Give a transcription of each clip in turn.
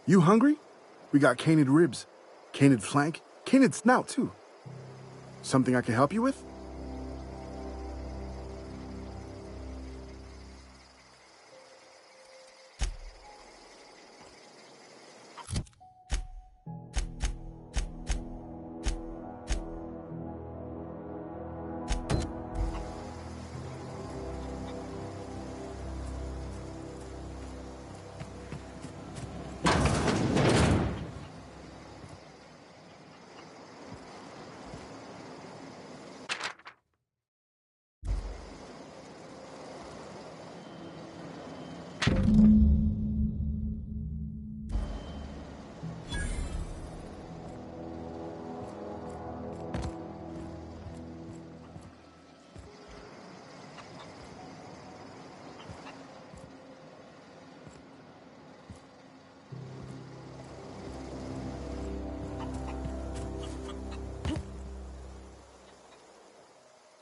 You hungry? We got canid ribs, canid flank, canid snout too. Something I can help you with?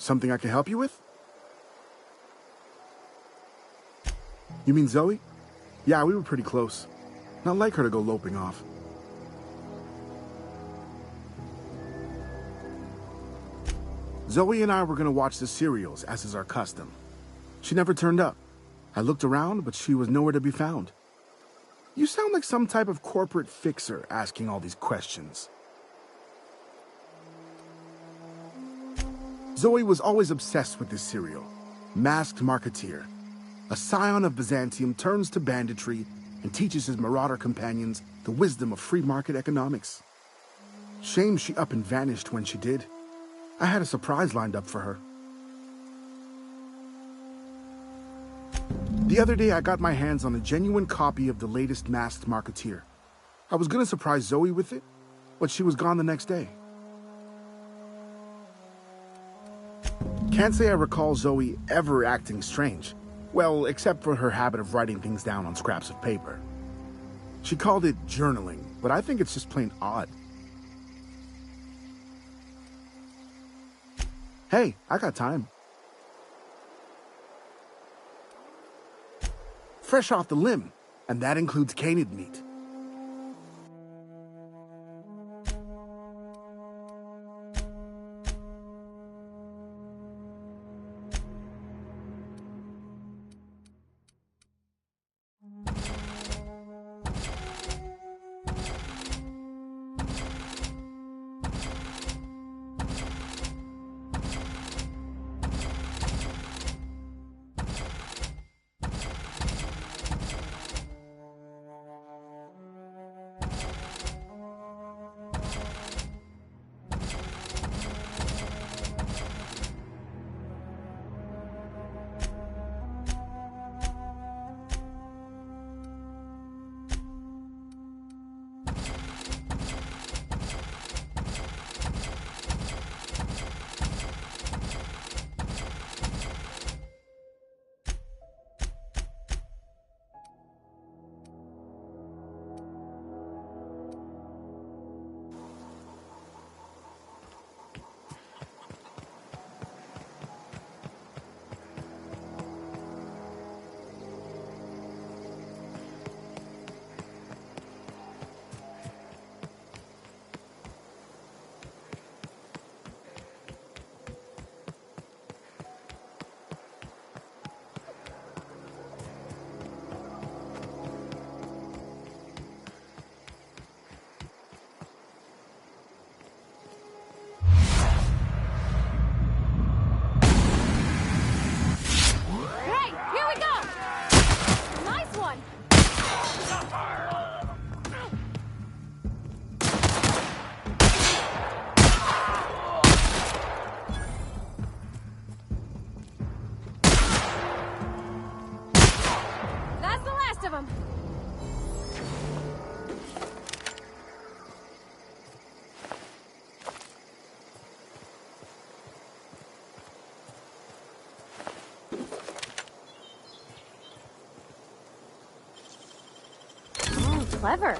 Something I can help you with? You mean Zoe? Yeah, we were pretty close. Not like her to go loping off. Zoe and I were gonna watch the serials, as is our custom. She never turned up. I looked around, but she was nowhere to be found. You sound like some type of corporate fixer asking all these questions. Zoe was always obsessed with this serial. Masked Marketeer. A scion of Byzantium turns to banditry and teaches his marauder companions the wisdom of free market economics. Shame she up and vanished when she did. I had a surprise lined up for her. The other day I got my hands on a genuine copy of the latest Masked Marketeer. I was gonna surprise Zoe with it, but she was gone the next day. Can't say I recall Zoe ever acting strange. Well, except for her habit of writing things down on scraps of paper. She called it journaling, but I think it's just plain odd. Hey, I got time. Fresh off the limb, and that includes canid meat. Clever.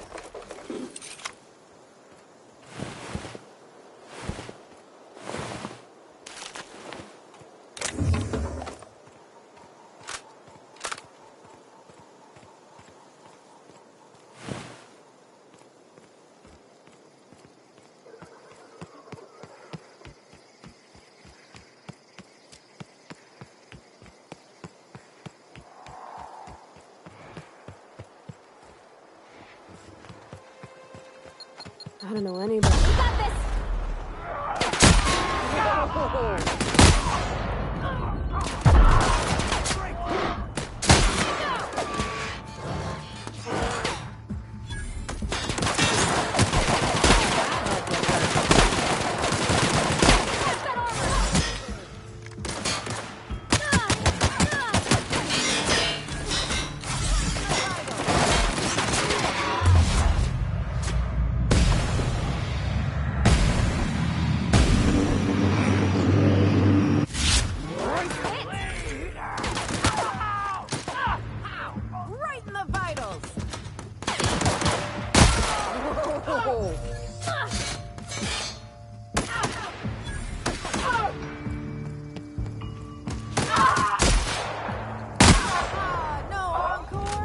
I don't know anybody. We got this! Right in the vitals! No encore?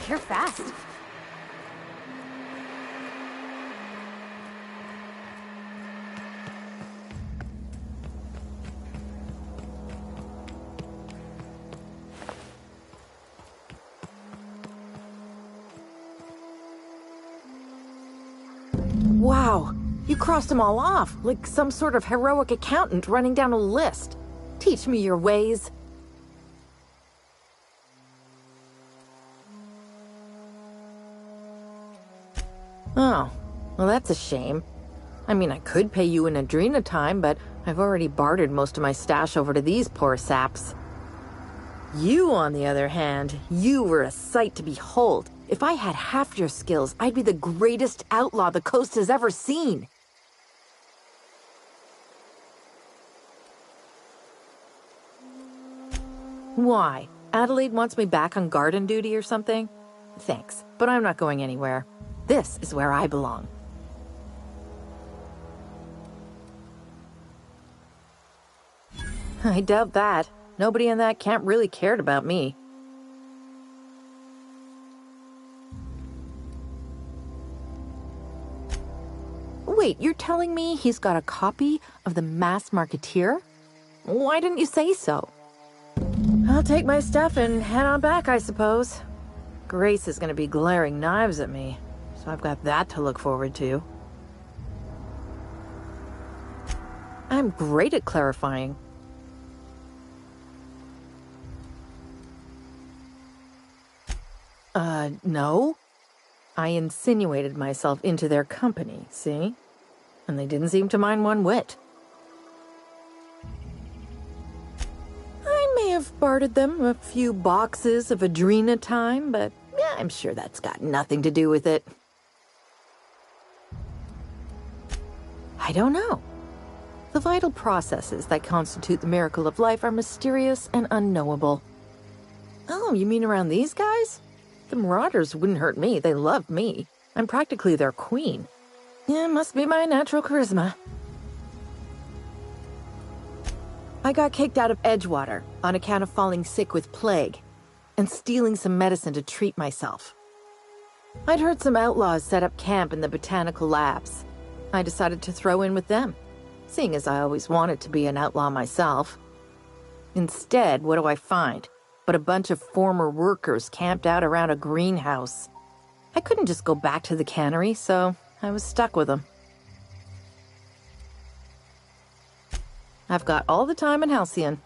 You're fast. Wow, you crossed them all off, like some sort of heroic accountant running down a list. Teach me your ways. Oh, well that's a shame. I mean, I could pay you in Adrena time, but I've already bartered most of my stash over to these poor saps. You, on the other hand, you were a sight to behold. If I had half your skills, I'd be the greatest outlaw the coast has ever seen. Why? Adelaide wants me back on garden duty or something? Thanks, but I'm not going anywhere. This is where I belong. I doubt that. Nobody in that camp really cared about me. Wait, you're telling me he's got a copy of the Masked Marketeer? Why didn't you say so? I'll take my stuff and head on back, I suppose. Grace is going to be glaring knives at me, so I've got that to look forward to. I'm great at clarifying. No. I insinuated myself into their company, see? And they didn't seem to mind one whit. I may have bartered them a few boxes of Adrena time, but yeah, I'm sure that's got nothing to do with it. I don't know. The vital processes that constitute the miracle of life are mysterious and unknowable. Oh, you mean around these guys? The Marauders wouldn't hurt me. They love me. I'm practically their queen. Yeah, it must be my natural charisma. I got kicked out of Edgewater on account of falling sick with plague. and stealing some medicine to treat myself. I'd heard some outlaws set up camp in the botanical labs. I decided to throw in with them, seeing as I always wanted to be an outlaw myself. Instead, what do I find but a bunch of former workers camped out around a greenhouse? I couldn't just go back to the cannery, so I was stuck with them. I've got all the time in Halcyon.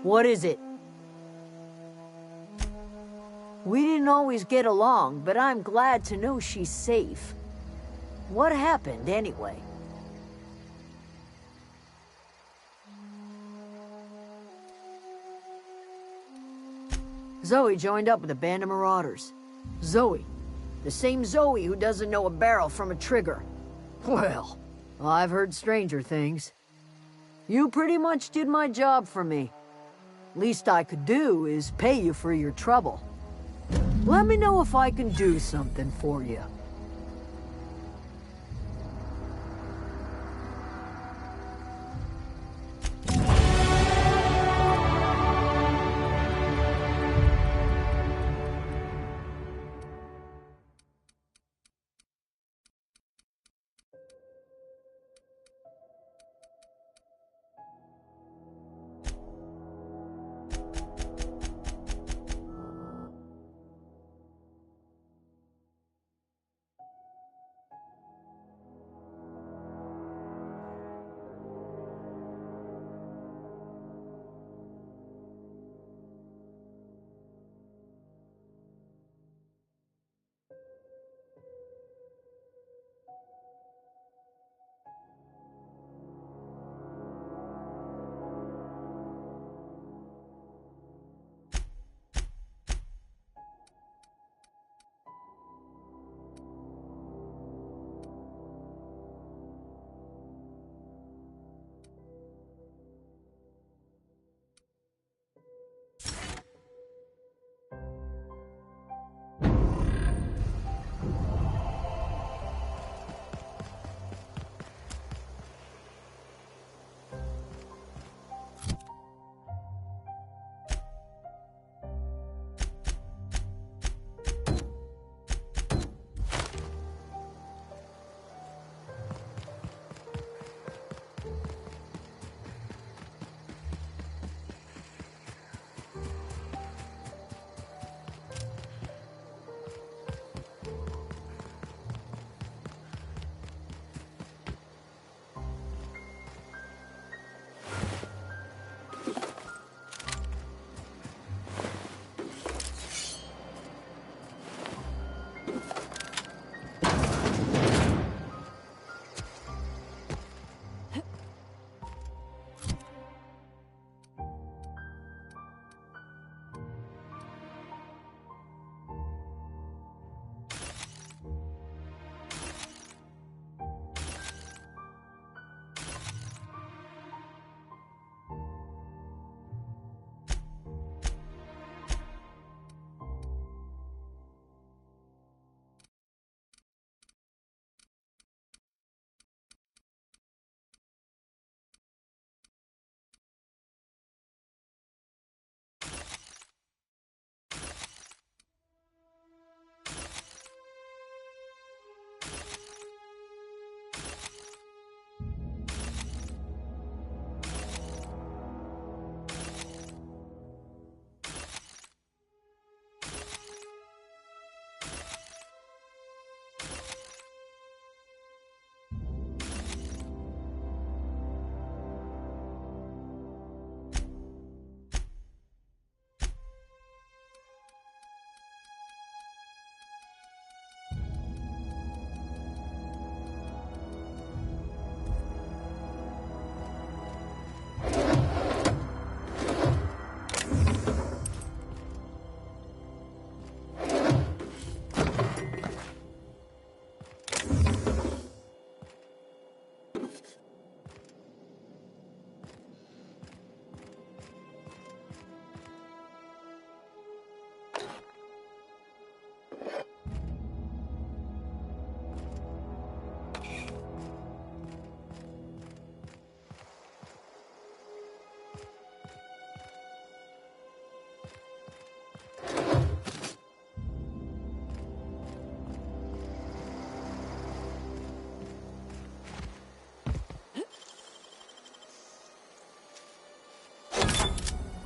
What is it? We didn't always get along, but I'm glad to know she's safe. What happened, anyway? Zoe joined up with a band of marauders. Zoe. The same Zoe who doesn't know a barrel from a trigger. Well, I've heard stranger things. You pretty much did my job for me. Least I could do is pay you for your trouble. Let me know if I can do something for you.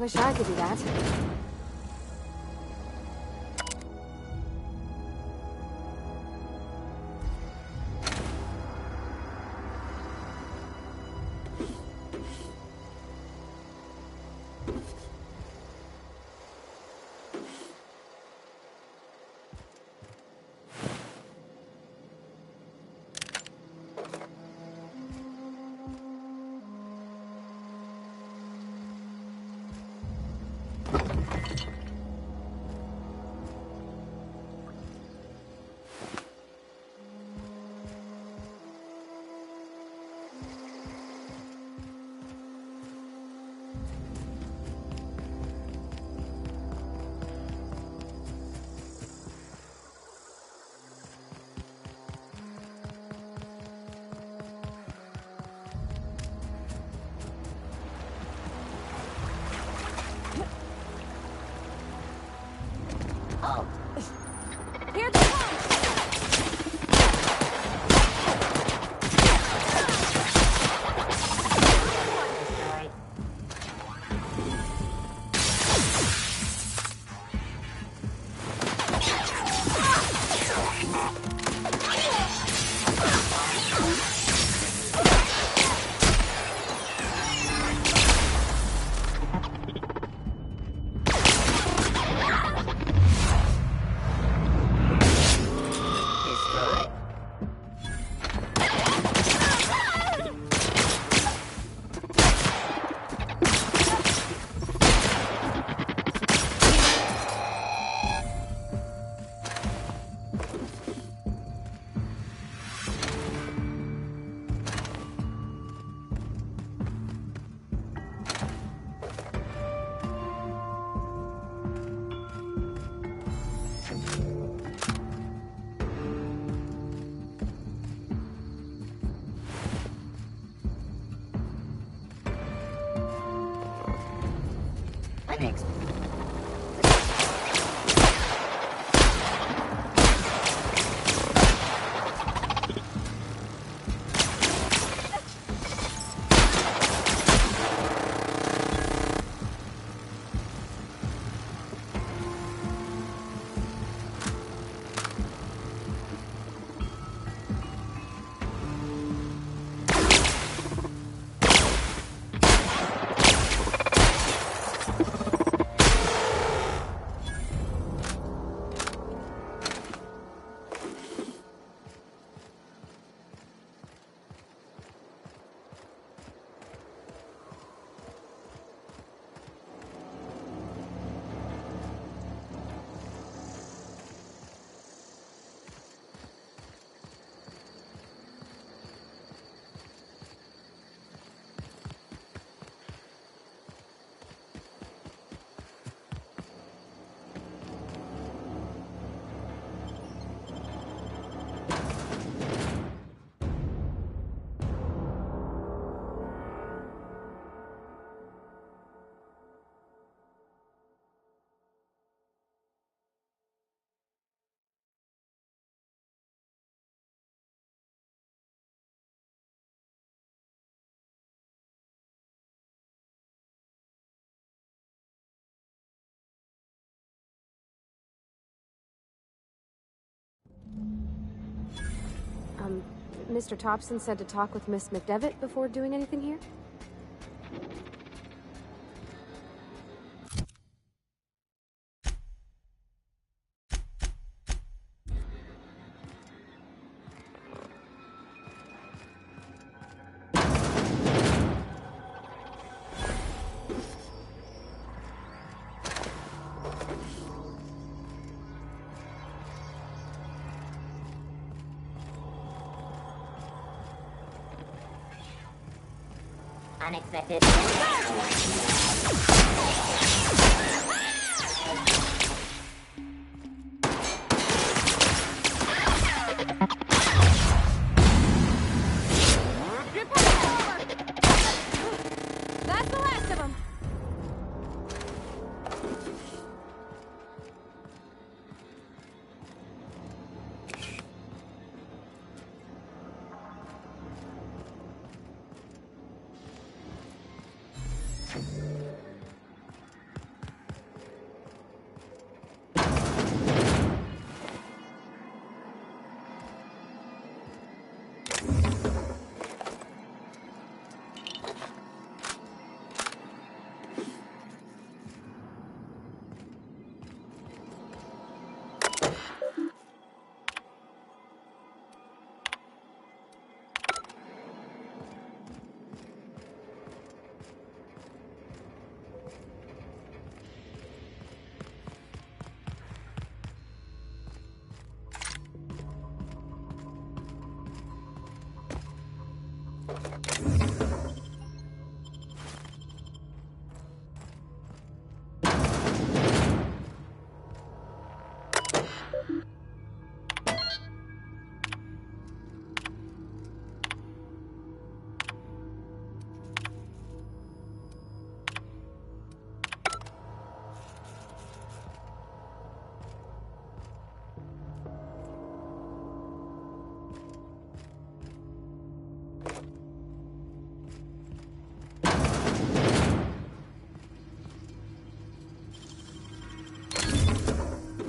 Wish I could do that. Thanks. Mr. Thompson said to talk with Miss McDevitt before doing anything here? Unexpected. That's the last of them!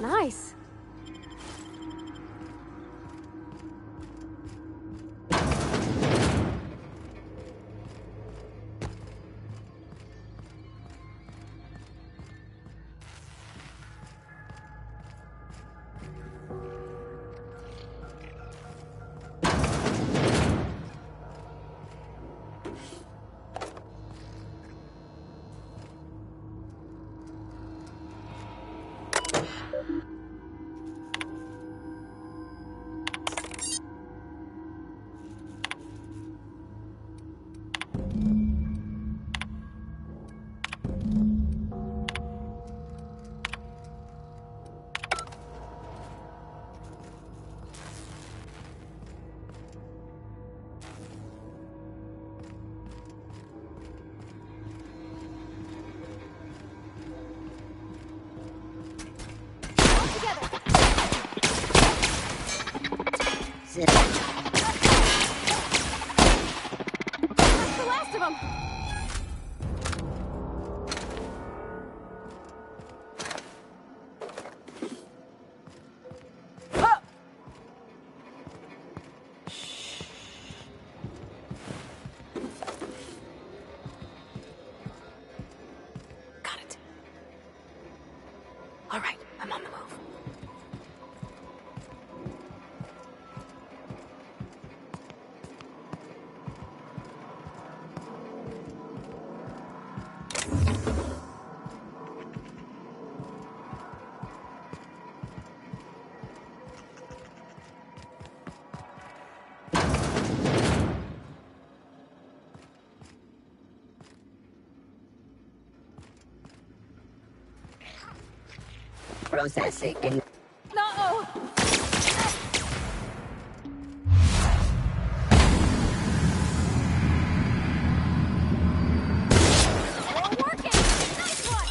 Nice. That's the last of them. Got it. All right, I'm on the move. Processing. No! Working! Nice one!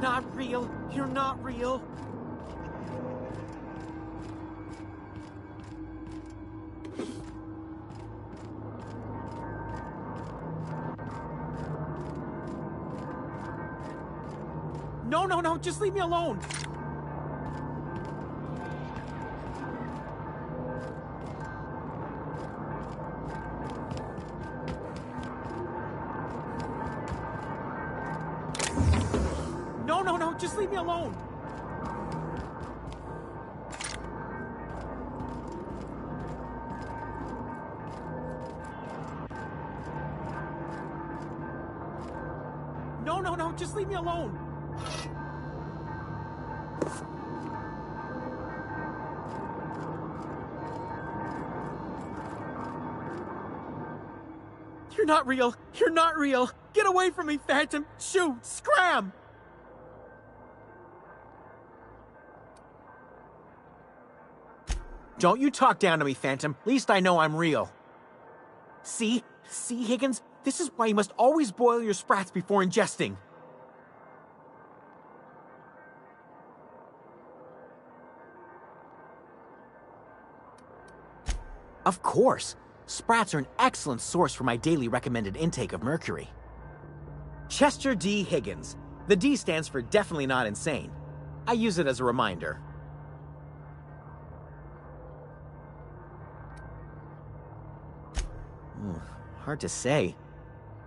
Not real. You're not real. No, no, no, just leave me alone. No, no, no, just leave me alone. No, no, no, just leave me alone. You're not real. You're not real. Get away from me, Phantom. Shoot. Scram. Don't you talk down to me, Phantom. Least I know I'm real. See? See, Higgins? This is why you must always boil your sprats before ingesting. Of course. Sprats are an excellent source for my daily recommended intake of mercury. Chester D. Higgins. The D stands for definitely not insane. I use it as a reminder. Hard to say.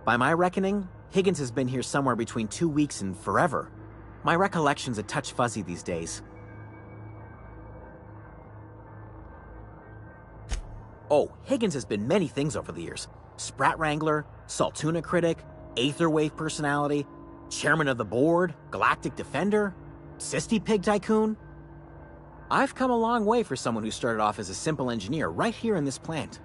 By my reckoning, Higgins has been here somewhere between 2 weeks and forever. My recollection's a touch fuzzy these days. Oh, Higgins has been many things over the years. Sprat Wrangler, Saltuna Critic, Aetherwave Personality, Chairman of the Board, Galactic Defender, Sisty Pig Tycoon. I've come a long way for someone who started off as a simple engineer right here in this plant.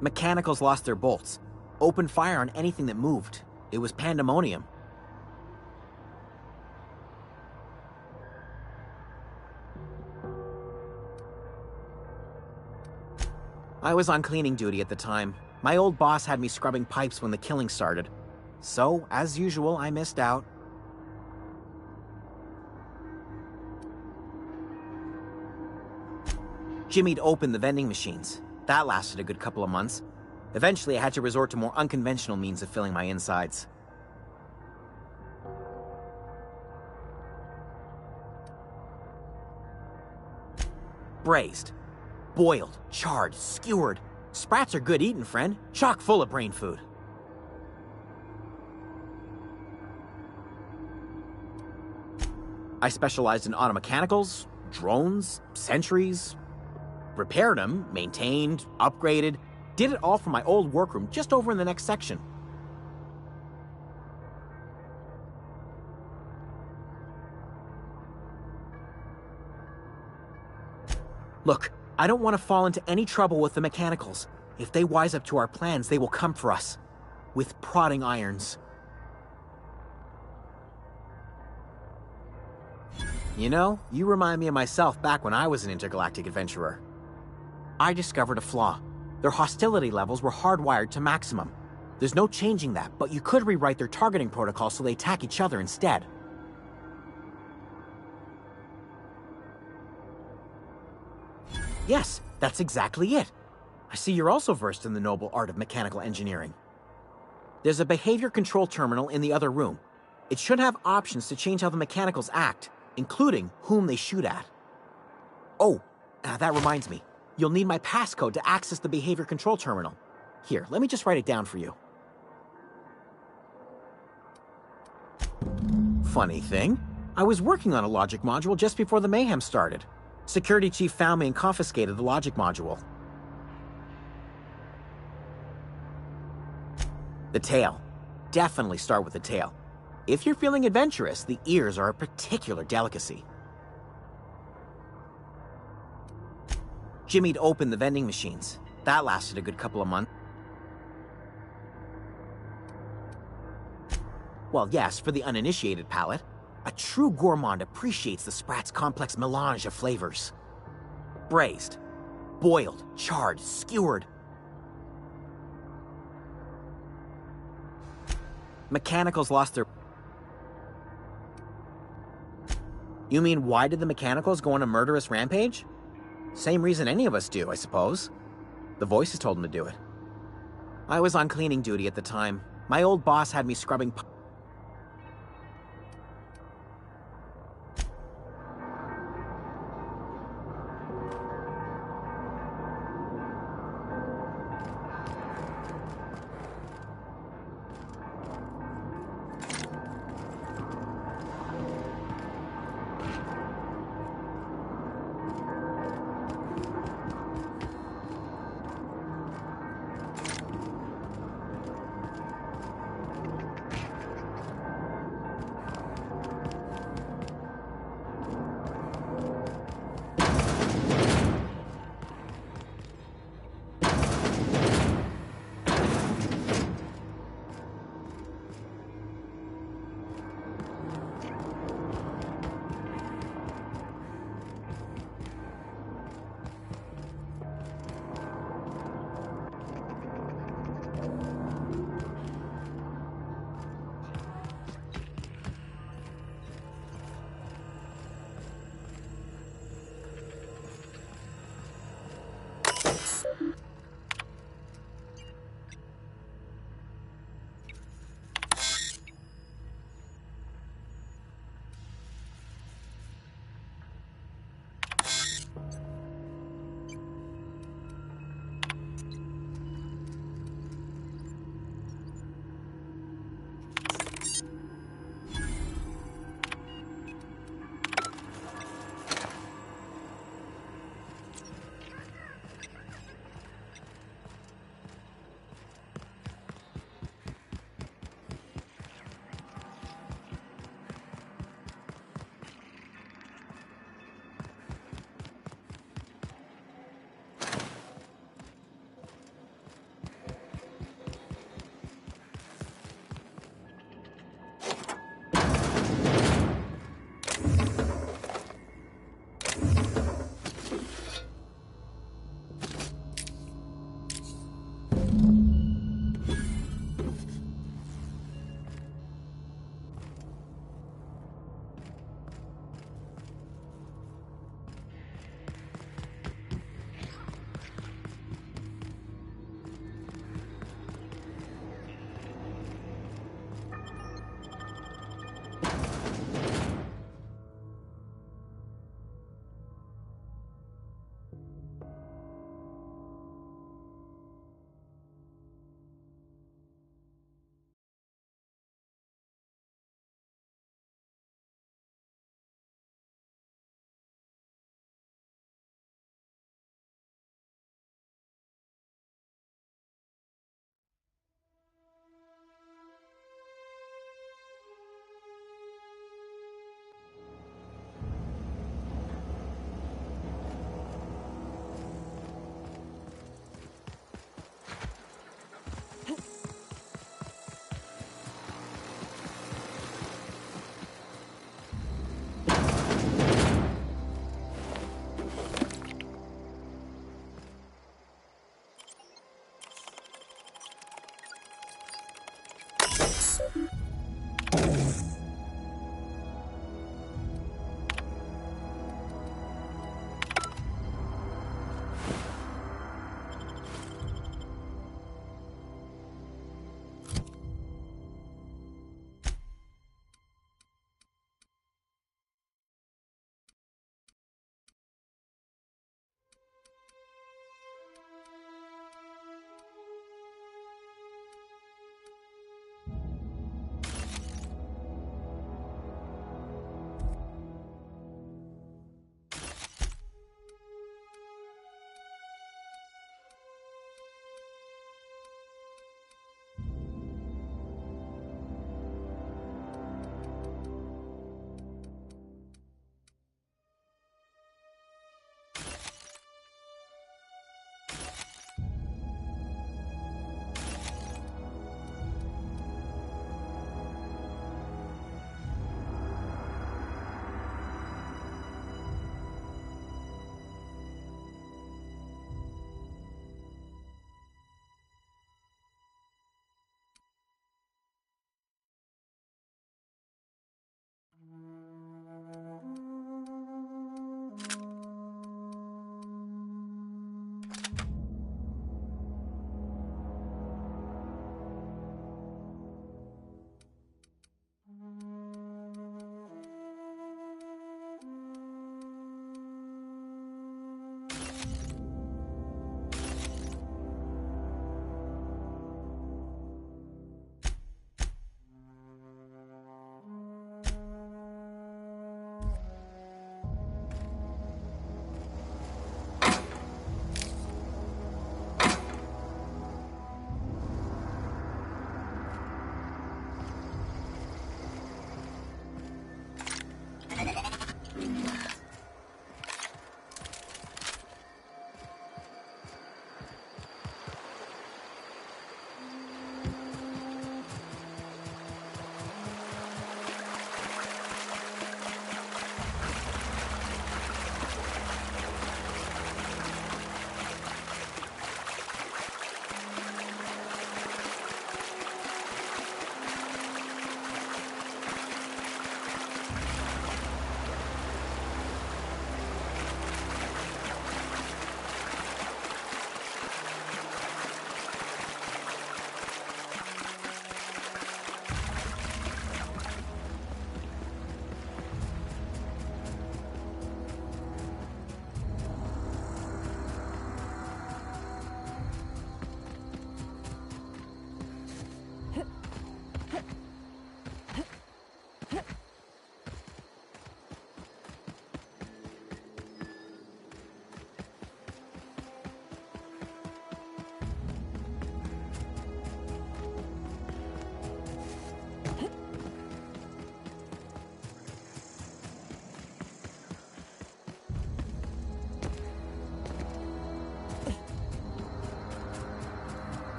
Mechanicals lost their bolts. Opened fire on anything that moved. It was pandemonium. I was on cleaning duty at the time. My old boss had me scrubbing pipes when the killing started. So, as usual, I missed out. Jimmy'd opened the vending machines. That lasted a good couple of months. Eventually, I had to resort to more unconventional means of filling my insides. Braised. Boiled, charred, skewered. Sprats are good eating, friend. Chock full of brain food. I specialized in automechanicals, drones, sentries. Repaired them, maintained, upgraded. Did it all from my old workroom just over in the next section. Look, I don't want to fall into any trouble with the mechanicals. If they wise up to our plans, they will come for us. With prodding irons. You know, you remind me of myself back when I was an intergalactic adventurer. I discovered a flaw. Their hostility levels were hardwired to maximum. There's no changing that, but you could rewrite their targeting protocol so they attack each other instead. Yes, that's exactly it. I see you're also versed in the noble art of mechanical engineering. There's a behavior control terminal in the other room. It should have options to change how the mechanicals act, including whom they shoot at. Oh, that reminds me. You'll need my passcode to access the behavior control terminal. Here, let me just write it down for you. Funny thing, I was working on a logic module just before the mayhem started. Security chief found me and confiscated the logic module. The tail. Definitely start with the tail. If you're feeling adventurous, the ears are a particular delicacy. Jimmy'd opened the vending machines. That lasted a good couple of months. Well, yes, for the uninitiated palate. A true gourmand appreciates the Sprat's complex melange of flavors. Braised. Boiled, charred, skewered. Mechanicals lost their... You mean, why did the mechanicals go on a murderous rampage? Same reason any of us do, I suppose. The voices told them to do it. I was on cleaning duty at the time. My old boss had me scrubbing...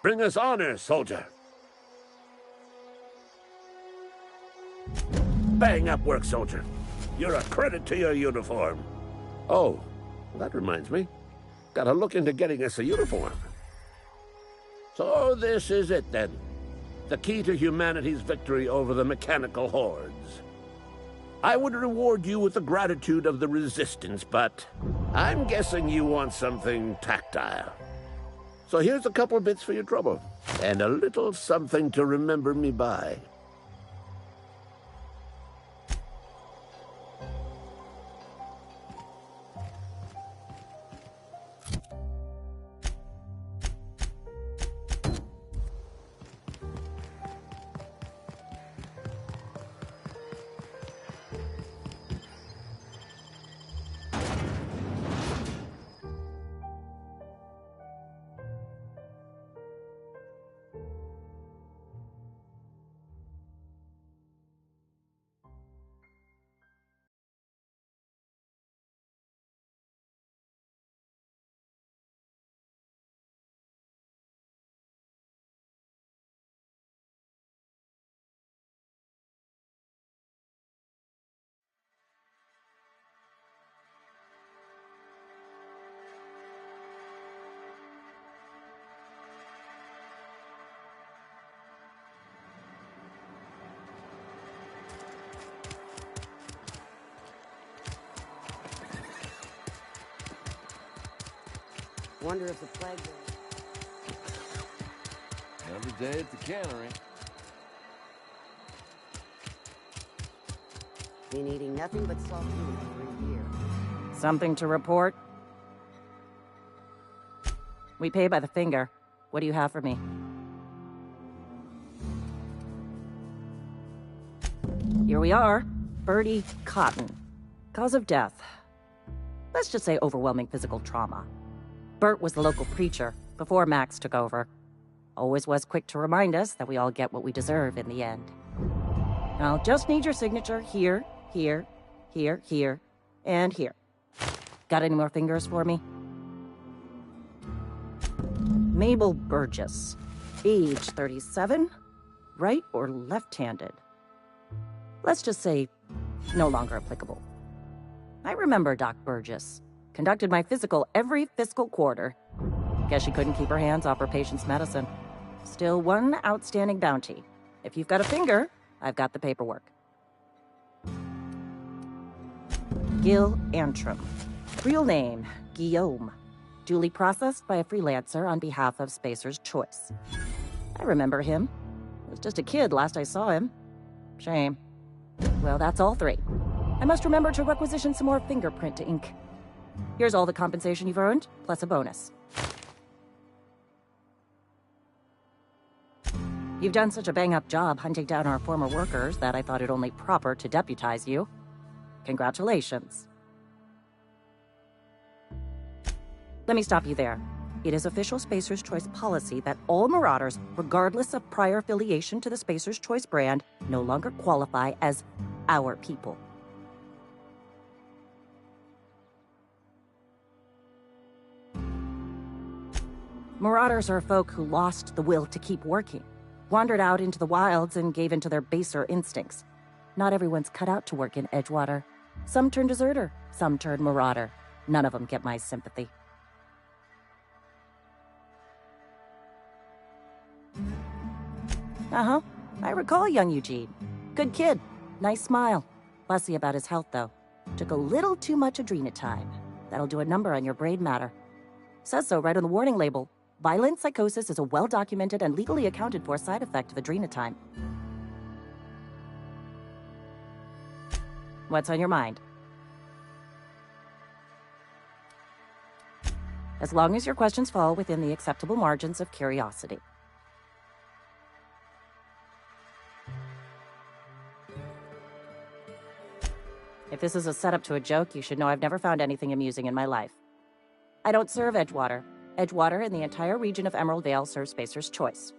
Bring us honor, soldier. Bang up work, soldier. You're a credit to your uniform. Oh, that reminds me. Gotta look into getting us a uniform. So this is it, then. The key to humanity's victory over the mechanical hordes. I would reward you with the gratitude of the Resistance, but I'm guessing you want something tactile. So here's a couple of bits for your trouble, and a little something to remember me by. Wonder if the plague will... Every day at the cannery. Been eating nothing but salt food for a year. Something to report? We pay by the finger. What do you have for me? Here we are. Bertie Cotton. Cause of death. Let's just say overwhelming physical trauma. Bert was the local preacher before Max took over. Always was quick to remind us that we all get what we deserve in the end. I'll just need your signature here, here, here, here, and here. Got any more fingers for me? Mabel Burgess. Age 37. Right or left-handed? Let's just say no longer applicable. I remember Doc Burgess. Conducted my physical every fiscal quarter. Guess she couldn't keep her hands off her patient's medicine. Still one outstanding bounty. If you've got a finger, I've got the paperwork. Gil Antrim. Real name, Guillaume. Duly processed by a freelancer on behalf of Spacer's Choice. I remember him. Was just a kid last I saw him. Shame. Well, that's all three. I must remember to requisition some more fingerprint ink. Here's all the compensation you've earned, plus a bonus. You've done such a bang-up job hunting down our former workers that I thought it only proper to deputize you. Congratulations. Let me stop you there. It is official Spacer's Choice policy that all Marauders, regardless of prior affiliation to the Spacer's Choice brand, no longer qualify as our people. Marauders are folk who lost the will to keep working, wandered out into the wilds and gave into their baser instincts. Not everyone's cut out to work in Edgewater. Some turn deserter, some turn marauder. None of them get my sympathy. Uh-huh. I recall young Eugene. Good kid. Nice smile. Fussy about his health, though. Took a little too much adrenatime. That'll do a number on your brain matter. Says so right on the warning label. Violent psychosis is a well-documented and legally accounted for side effect of adrenatime. What's on your mind? As long as your questions fall within the acceptable margins of curiosity. If this is a setup to a joke, you should know I've never found anything amusing in my life. I don't serve Edgewater. Edgewater and the entire region of Emerald Vale serves Spacer's Choice.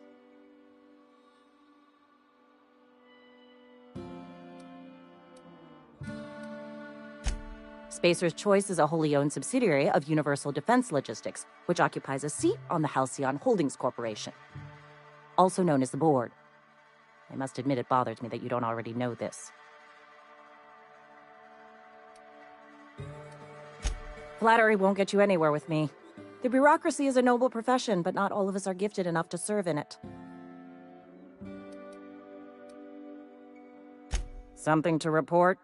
Spacer's Choice is a wholly owned subsidiary of Universal Defense Logistics, which occupies a seat on the Halcyon Holdings Corporation, also known as the Board. I must admit it bothers me that you don't already know this. Flattery won't get you anywhere with me. The bureaucracy is a noble profession, but not all of us are gifted enough to serve in it. Something to report?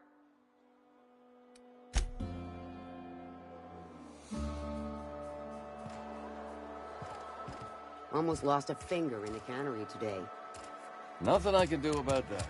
Almost lost a finger in a cannery today. Nothing I can do about that.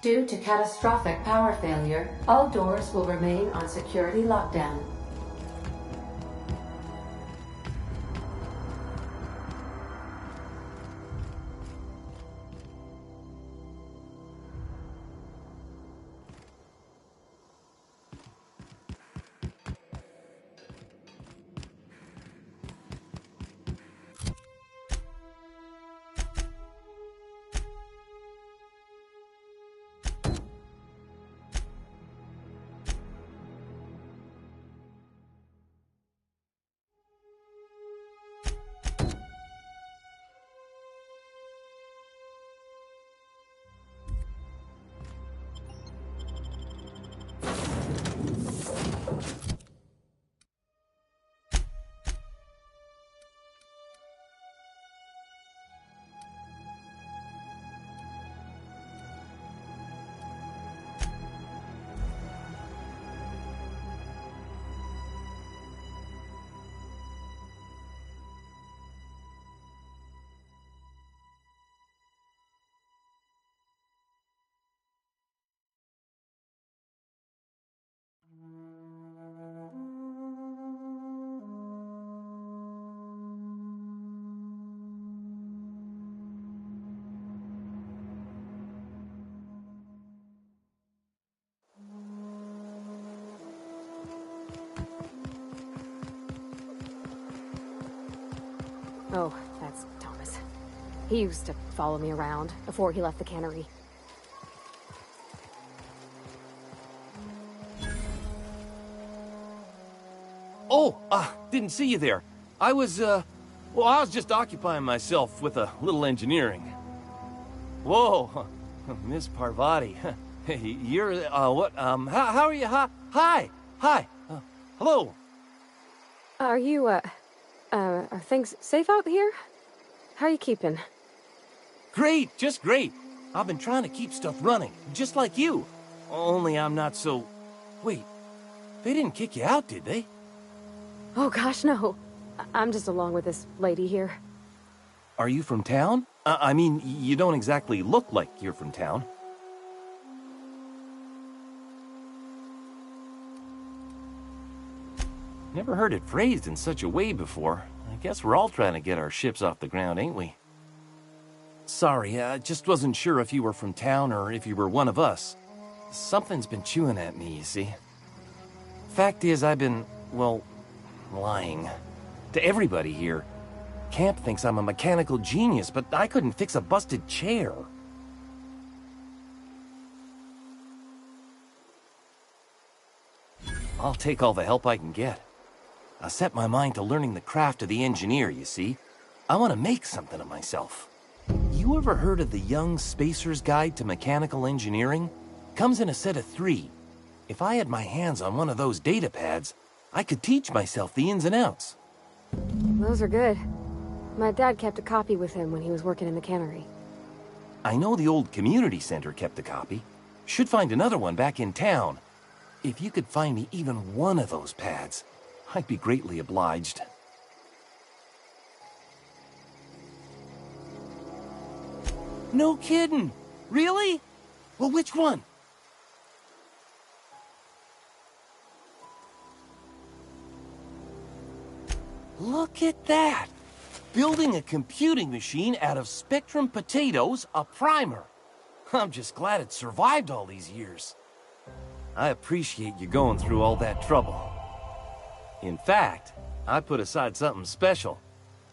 Due to catastrophic power failure, all doors will remain on security lockdown. Oh, that's Thomas. He used to follow me around before he left the cannery. Oh, didn't see you there. I was just occupying myself with a little engineering. Whoa, Miss Parvati. You're, how are you? Hi. Hello. Are you, are things safe out here? How are you keeping? Great, just great. I've been trying to keep stuff running, just like you. Only I'm not so... Wait, they didn't kick you out, did they? Oh gosh, no. I'm just along with this lady here. Are you from town? I mean, you don't exactly look like you're from town. Never heard it phrased in such a way before. I guess we're all trying to get our ships off the ground, ain't we? Sorry, I just wasn't sure if you were from town or if you were one of us. Something's been chewing at me, you see. Fact is, I've been, well, lying. To everybody here. Camp thinks I'm a mechanical genius, but I couldn't fix a busted chair. I'll take all the help I can get. I set my mind to learning the craft of the engineer, you see. I want to make something of myself. You ever heard of the Young Spacer's Guide to Mechanical Engineering? Comes in a set of 3. If I had my hands on one of those data pads, I could teach myself the ins and outs. Those are good. My dad kept a copy with him when he was working in the cannery. I know the old community center kept a copy. Should find another one back in town. If you could find me even one of those pads, I'd be greatly obliged. No kidding! Really? Well, which one? Look at that! Building a computing machine out of Spectrum potatoes, a primer. I'm just glad it survived all these years. I appreciate you going through all that trouble. In fact, I put aside something special,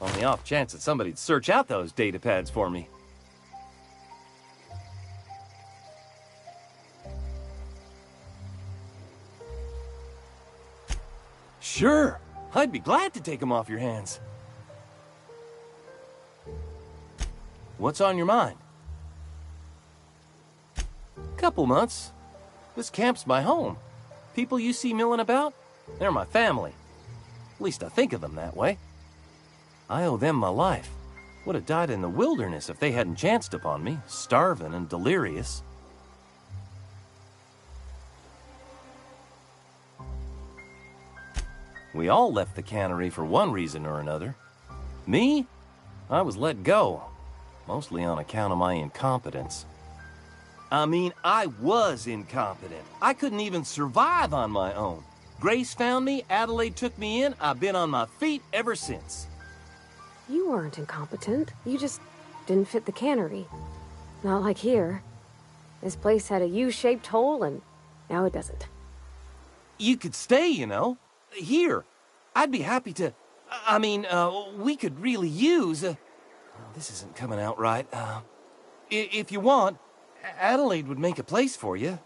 on the off chance that somebody'd search out those data pads for me. Sure, I'd be glad to take them off your hands. What's on your mind? Couple months. This camp's my home. People you see milling about, they're my family. At least I think of them that way. I owe them my life. Would have died in the wilderness if they hadn't chanced upon me, starving and delirious. We all left the cannery for one reason or another. Me? I was let go, mostly on account of my incompetence. I mean, I was incompetent. I couldn't even survive on my own. Grace found me, Adelaide took me in, I've been on my feet ever since. You weren't incompetent. You just didn't fit the cannery. Not like here. This place had a U-shaped hole, and now it doesn't. You could stay, you know. Here. I'd be happy to... I mean, we could really use... this isn't coming out right. If you want, Adelaide would make a place for you.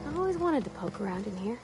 I always wanted to poke around in here.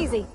easy.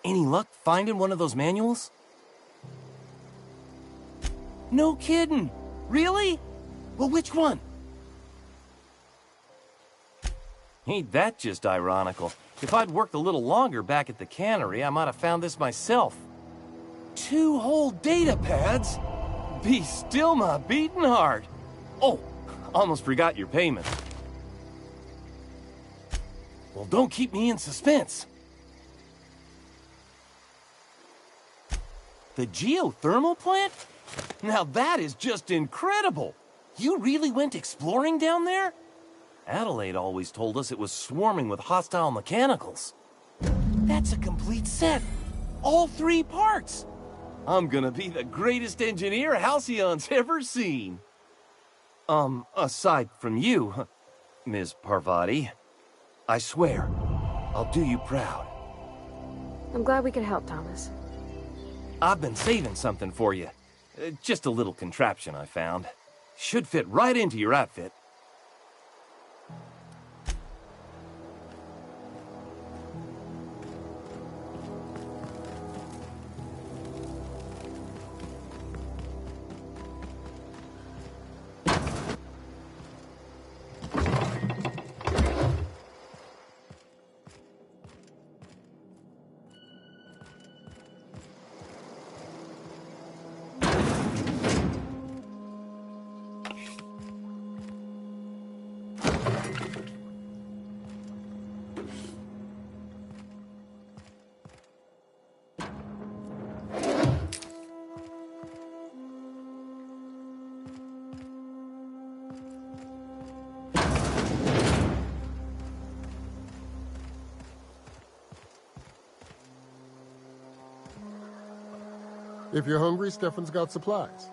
Any luck finding one of those manuals? No kidding! Really? Well, which one? Ain't that just ironical? If I'd worked a little longer back at the cannery, I might have found this myself. 2 whole data pads? Be still my beating heart. Oh, almost forgot your payment. Well, don't keep me in suspense. The geothermal plant? Now that is just incredible! You really went exploring down there? Adelaide always told us it was swarming with hostile mechanicals. That's a complete set! All 3 parts! I'm gonna be the greatest engineer Halcyon's ever seen! Aside from you, Ms. Parvati, I swear, I'll do you proud. I'm glad we could help, Thomas. I've been saving something for you. Just a little contraption I found. Should fit right into your outfit. If you're hungry, Stefan's got supplies.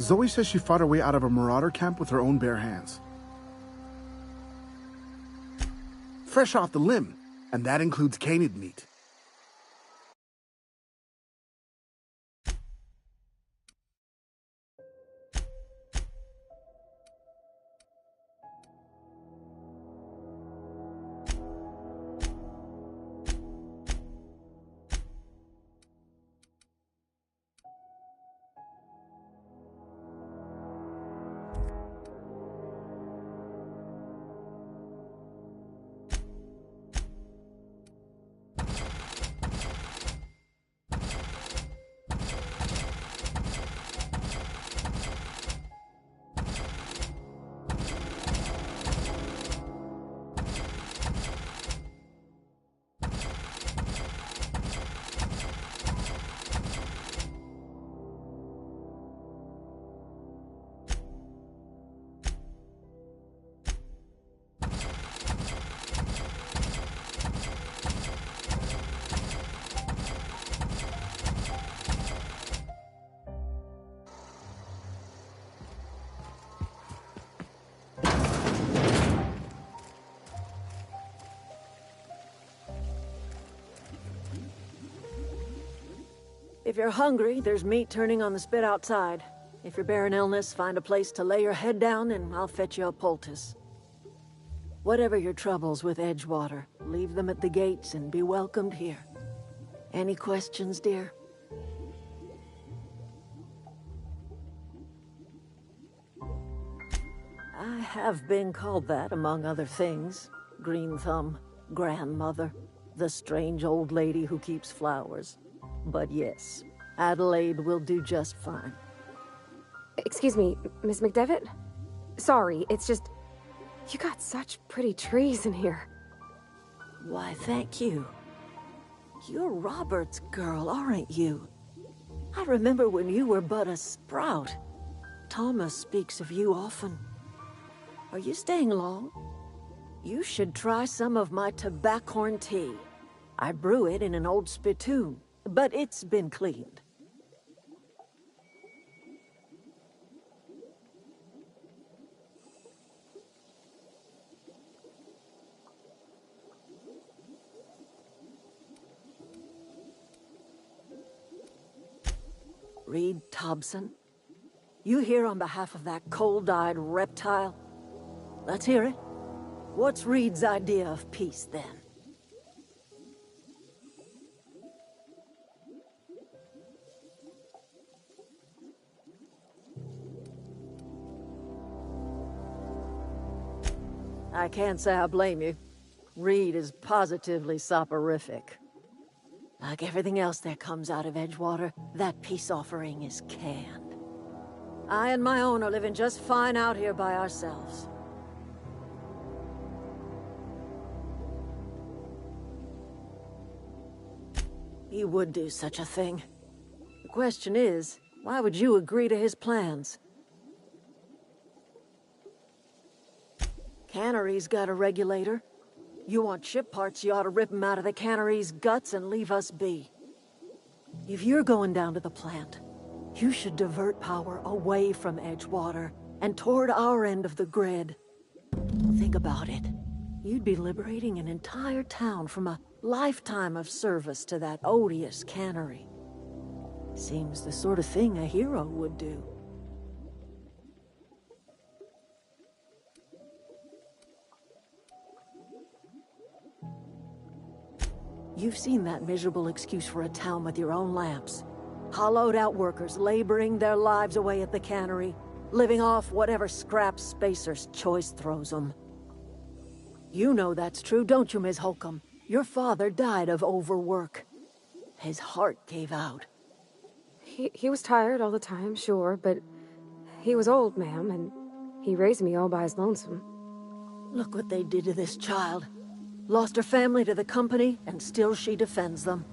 Zoe says she fought her way out of a marauder camp with her own bare hands. Fresh off the limb, and that includes canid meat. If you're hungry, there's meat turning on the spit outside. If you're bearing illness, find a place to lay your head down and I'll fetch you a poultice. Whatever your troubles with Edgewater, leave them at the gates and be welcomed here. Any questions, dear? I have been called that, among other things. Green Thumb, grandmother, the strange old lady who keeps flowers. But yes, Adelaide will do just fine. Excuse me, Miss McDevitt? Sorry, it's just... You got such pretty trees in here. Why, thank you. You're Robert's girl, aren't you? I remember when you were but a sprout. Thomas speaks of you often. Are you staying long? You should try some of my tobaccorn tea. I brew it in an old spittoon, but it's been cleaned. Reed Thompson? You here on behalf of that cold-eyed reptile? Let's hear it. What's Reed's idea of peace, then? I can't say I blame you. Reed is positively soporific. Like everything else that comes out of Edgewater, that peace offering is canned. I and my own are living just fine out here by ourselves. He would do such a thing. The question is, why would you agree to his plans? Cannery's got a regulator. You want ship parts, you ought to rip them out of the cannery's guts and leave us be. If you're going down to the plant, you should divert power away from Edgewater and toward our end of the grid. Think about it. You'd be liberating an entire town from a lifetime of service to that odious cannery. Seems the sort of thing a hero would do. You've seen that miserable excuse for a town with your own lamps. Hollowed out workers laboring their lives away at the cannery, living off whatever scrap Spacer's choice throws them. You know that's true, don't you, Ms. Holcomb? Your father died of overwork. His heart gave out. He was tired all the time, sure, but he was old, ma'am, and he raised me all by his lonesome. Look what they did to this child. Lost her family to the company, and still she defends them.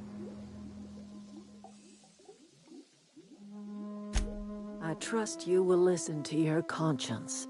I trust you will listen to your conscience.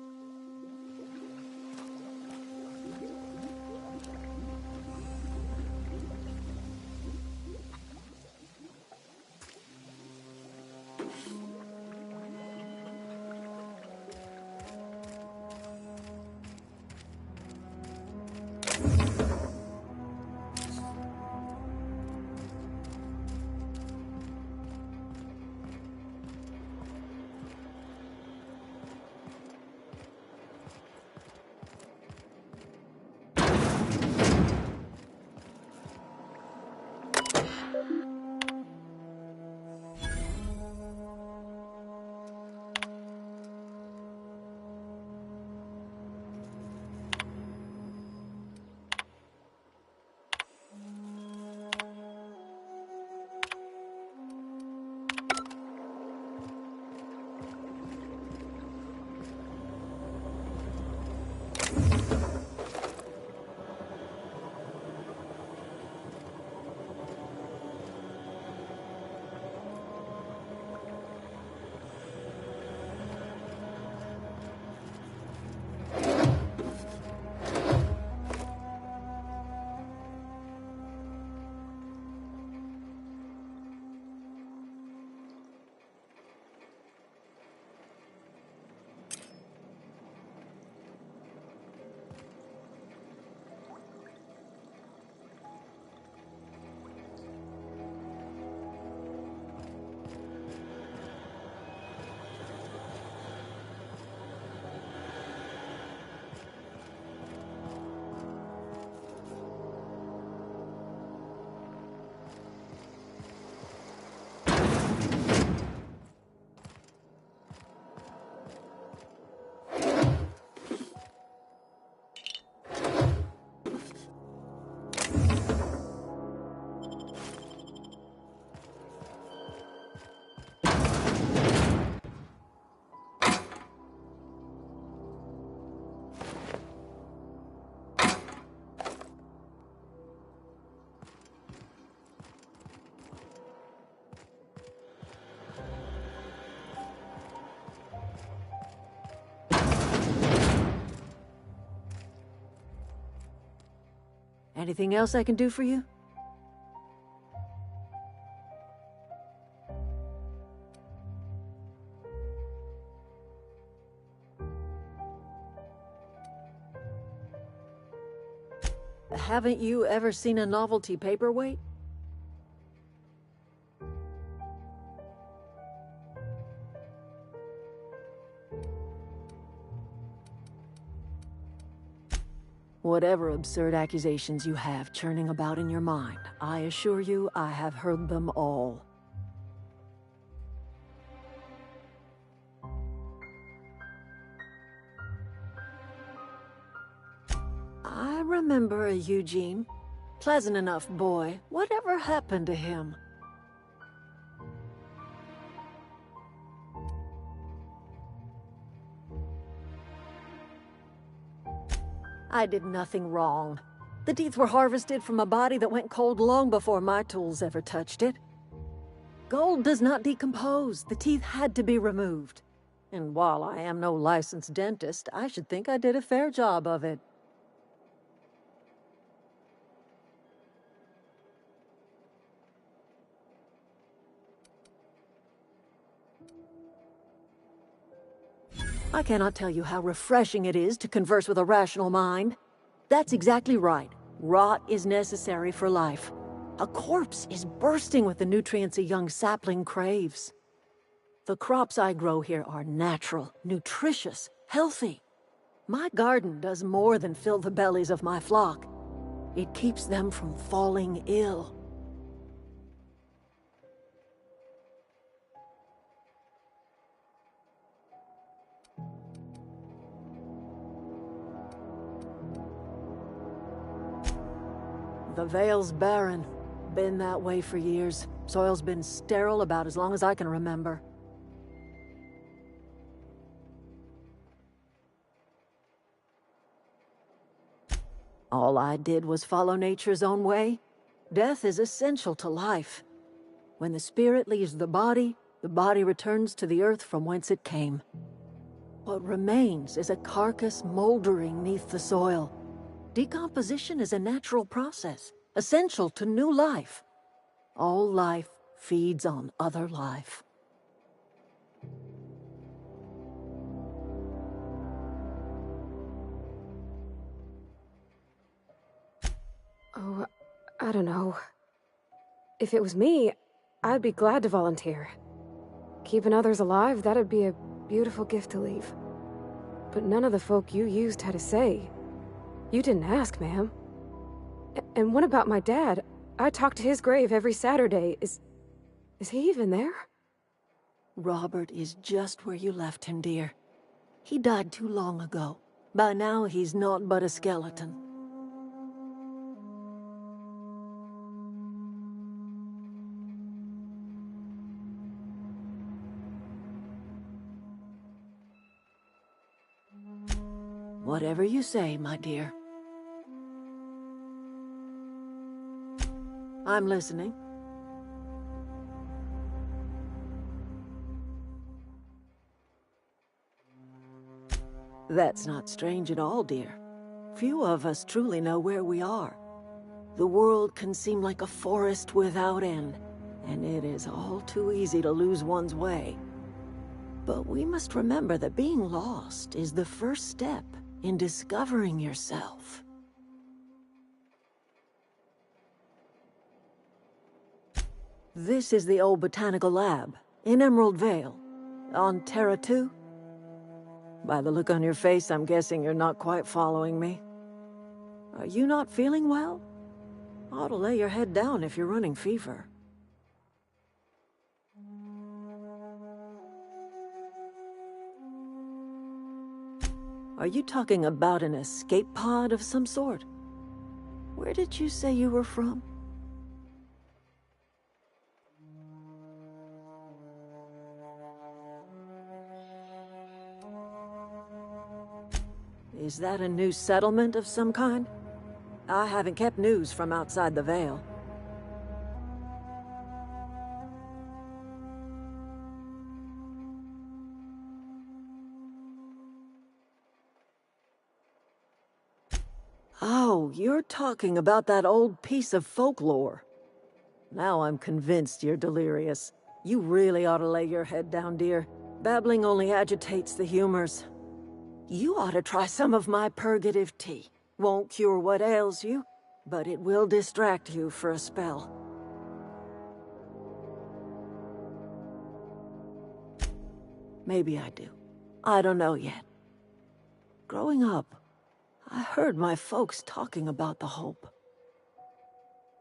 Anything else I can do for you? Haven't you ever seen a novelty paperweight? Whatever absurd accusations you have churning about in your mind, I assure you I have heard them all. I remember a Eugene. Pleasant enough boy. Whatever happened to him? I did nothing wrong. The teeth were harvested from a body that went cold long before my tools ever touched it. Gold does not decompose. The teeth had to be removed. And while I am no licensed dentist, I should think I did a fair job of it. I cannot tell you how refreshing it is to converse with a rational mind. That's exactly right. Rot is necessary for life. A corpse is bursting with the nutrients a young sapling craves. The crops I grow here are natural, nutritious, healthy. My garden does more than fill the bellies of my flock. It keeps them from falling ill. The Vale's barren. Been that way for years. Soil's been sterile about as long as I can remember. All I did was follow nature's own way. Death is essential to life. When the spirit leaves the body returns to the earth from whence it came. What remains is a carcass moldering neath the soil. Decomposition is a natural process, essential to new life. All life feeds on other life. Oh, I don't know. If it was me, I'd be glad to volunteer. Keeping others alive, that'd be a beautiful gift to leave. But none of the folk you used had a say. You didn't ask, ma'am. And what about my dad? I talk to his grave every Saturday. Is he even there? Robert is just where you left him, dear. He died too long ago. By now, he's naught but a skeleton. Whatever you say, my dear. I'm listening. That's not strange at all, dear. Few of us truly know where we are. The world can seem like a forest without end, and it is all too easy to lose one's way. But we must remember that being lost is the first step in discovering yourself. This is the old botanical lab, in Emerald Vale, on Terra 2. By the look on your face, I'm guessing you're not quite following me. Are you not feeling well? Ought to lay your head down if you're running fever. Are you talking about an escape pod of some sort? Where did you say you were from? Is that a new settlement of some kind? I haven't kept news from outside the Vale. Oh, So, you're talking about that old piece of folklore. Now I'm convinced you're delirious. You really ought to lay your head down, dear. Babbling only agitates the humors. You ought to try some of my purgative tea. Won't cure what ails you, but it will distract you for a spell. Maybe I do. I don't know yet. Growing up, I heard my folks talking about the Hope.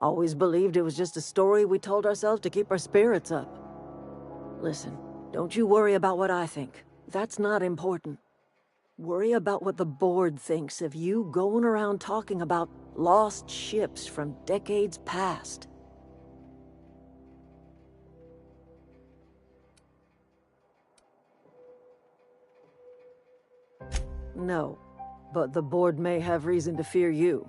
Always believed it was just a story we told ourselves to keep our spirits up. Listen, don't you worry about what I think. That's not important. Worry about what the board thinks of you going around talking about lost ships from decades past. No, but the board may have reason to fear you.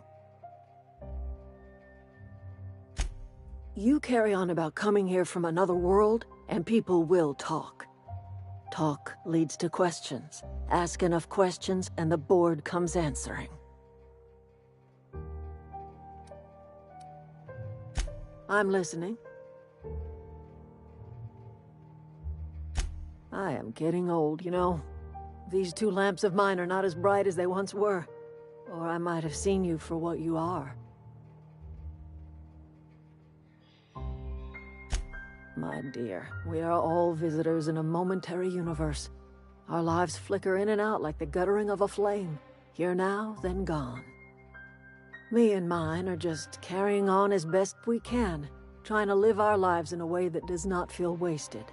You carry on about coming here from another world, and people will talk. Talk leads to questions. Ask enough questions, and the board comes answering. I'm listening. I am getting old, you know. These two lamps of mine are not as bright as they once were. Or I might have seen you for what you are. My dear, we are all visitors in a momentary universe. Our lives flicker in and out like the guttering of a flame. Here now, then gone. Me and mine are just carrying on as best we can, trying to live our lives in a way that does not feel wasted.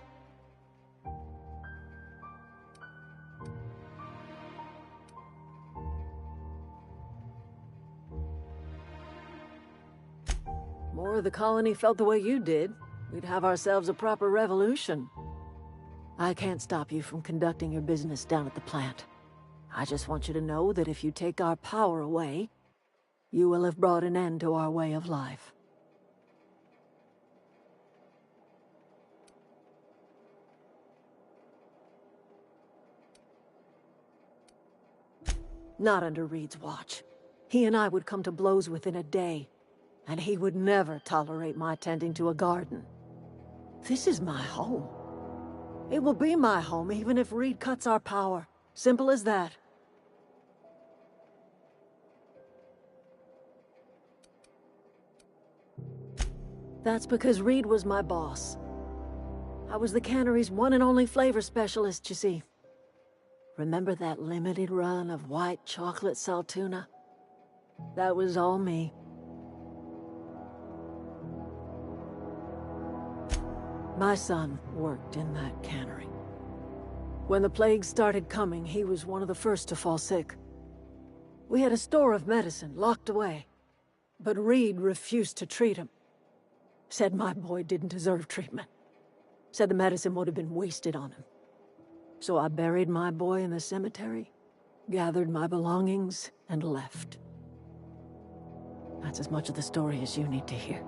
More of the colony felt the way you did. We'd have ourselves a proper revolution. I can't stop you from conducting your business down at the plant. I just want you to know that if you take our power away, you will have brought an end to our way of life. Not under Reed's watch. He and I would come to blows within a day, and he would never tolerate my tending to a garden. This is my home. It will be my home even if Reed cuts our power. Simple as that. That's because Reed was my boss. I was the cannery's one and only flavor specialist, you see. Remember that limited run of white chocolate saltuna? That was all me. My son worked in that cannery. When the plague started coming, he was one of the first to fall sick. We had a store of medicine locked away, but Reed refused to treat him. Said my boy didn't deserve treatment. Said the medicine would have been wasted on him. So I buried my boy in the cemetery, gathered my belongings, and left. That's as much of the story as you need to hear.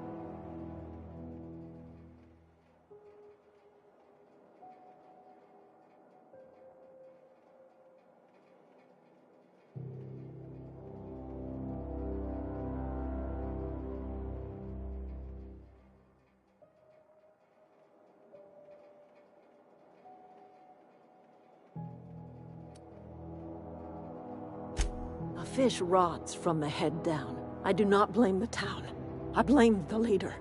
A fish rots from the head down. I do not blame the town. I blame the leader.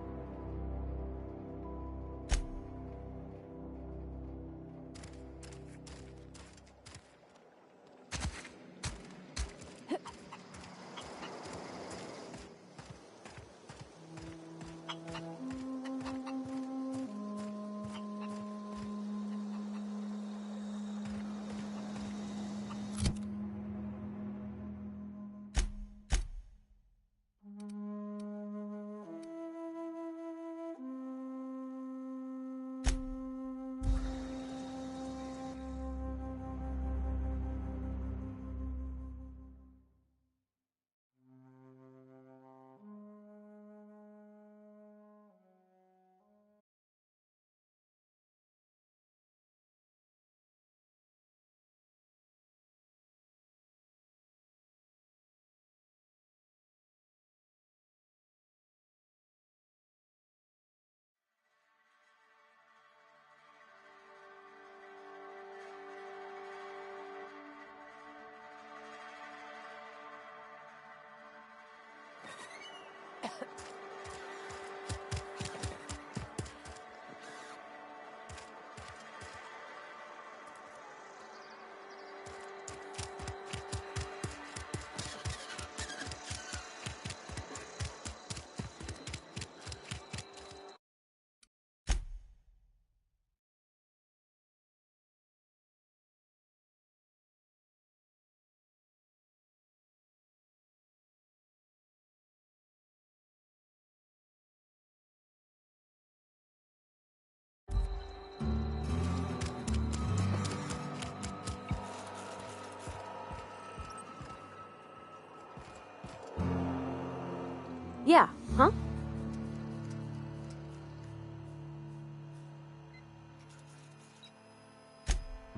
Yeah, huh?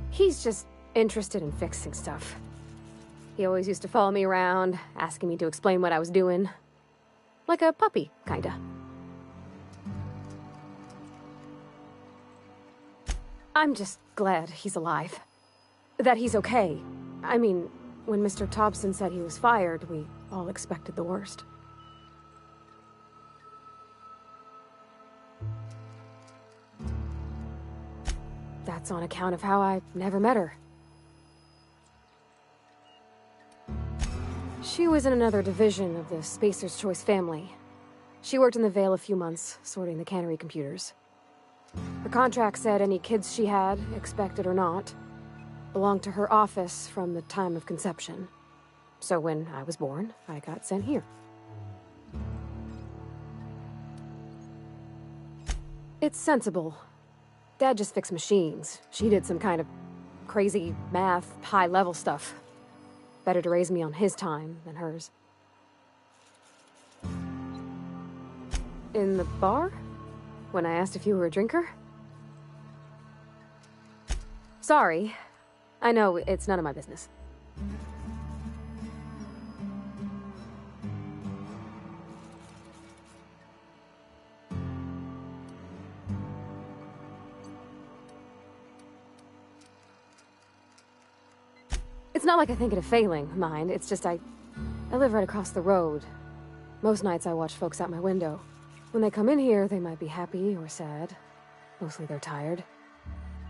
He's just interested in fixing stuff. He always used to follow me around, asking me to explain what I was doing. Like a puppy, kinda. I'm just glad he's alive. That he's okay. I mean, when Mr. Thompson said he was fired, we all expected the worst. That's on account of how I never met her. She was in another division of the Spacer's Choice family. She worked in the Vale a few months, sorting the cannery computers. Her contract said any kids she had, expected or not, belonged to her office from the time of conception. So when I was born, I got sent here. It's sensible. Dad just fixed machines. She did some kind of crazy math, high-level stuff. Better to raise me on his time than hers. In the bar? When I asked if you were a drinker? Sorry. I know, it's none of my business. It's not like I think it a failing, mind. It's just I live right across the road. Most nights I watch folks out my window. When they come in here, they might be happy or sad. Mostly they're tired.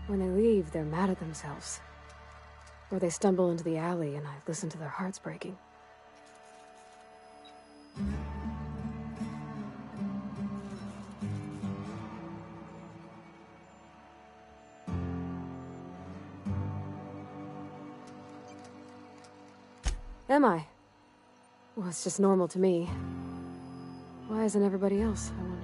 When they leave, they're mad at themselves. Or they stumble into the alley and I listen to their hearts breaking. Am I? Well, it's just normal to me. Why isn't everybody else, I wonder?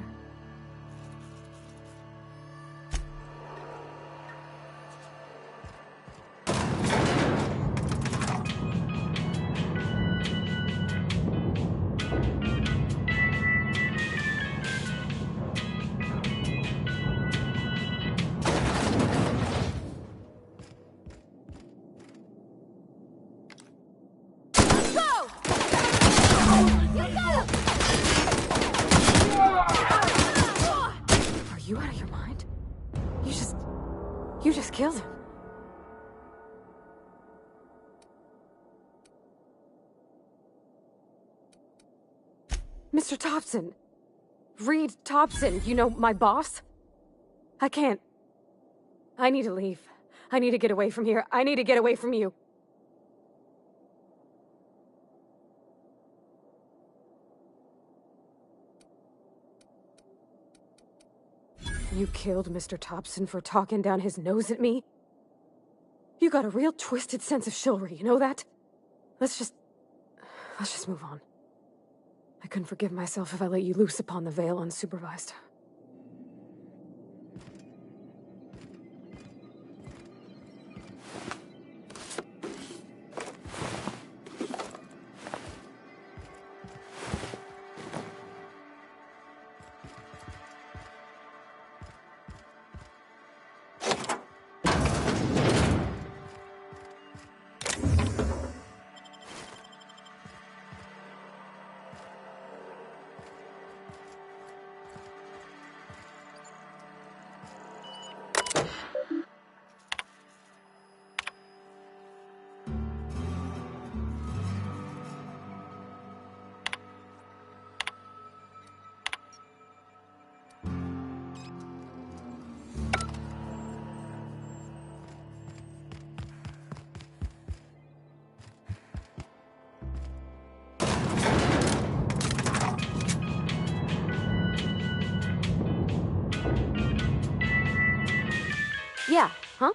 You just killed him. Mr. Thompson. Reed Thompson, you know, my boss? I can't. I need to leave. I need to get away from here. I need to get away from you. You killed Mr. Thompson for talking down his nose at me? You got a real twisted sense of chivalry, you know that? Let's just move on. I couldn't forgive myself if I let you loose upon the Vale unsupervised. Yeah, huh?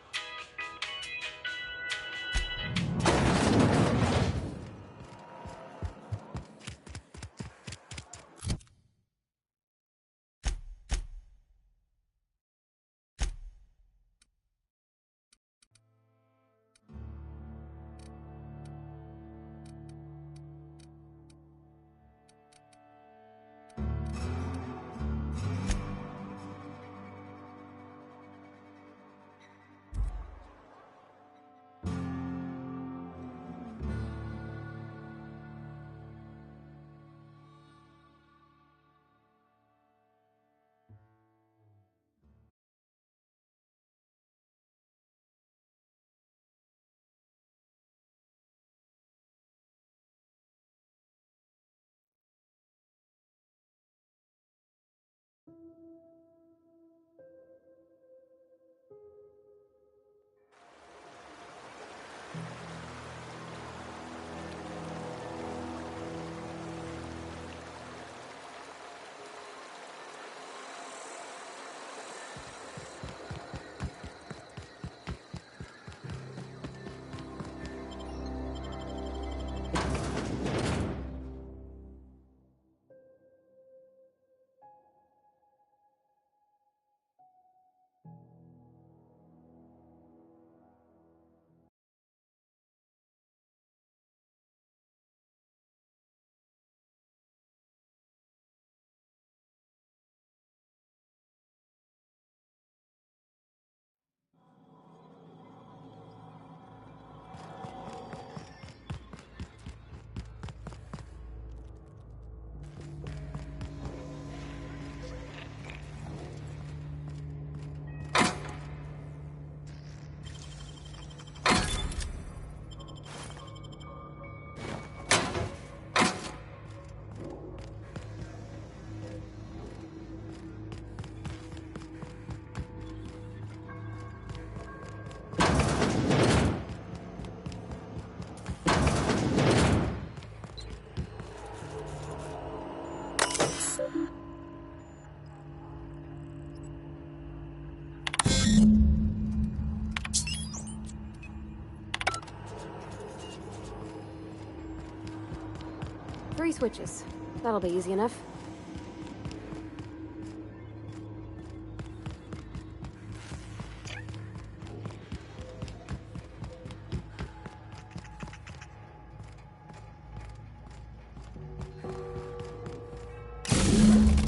switches. That'll be easy enough.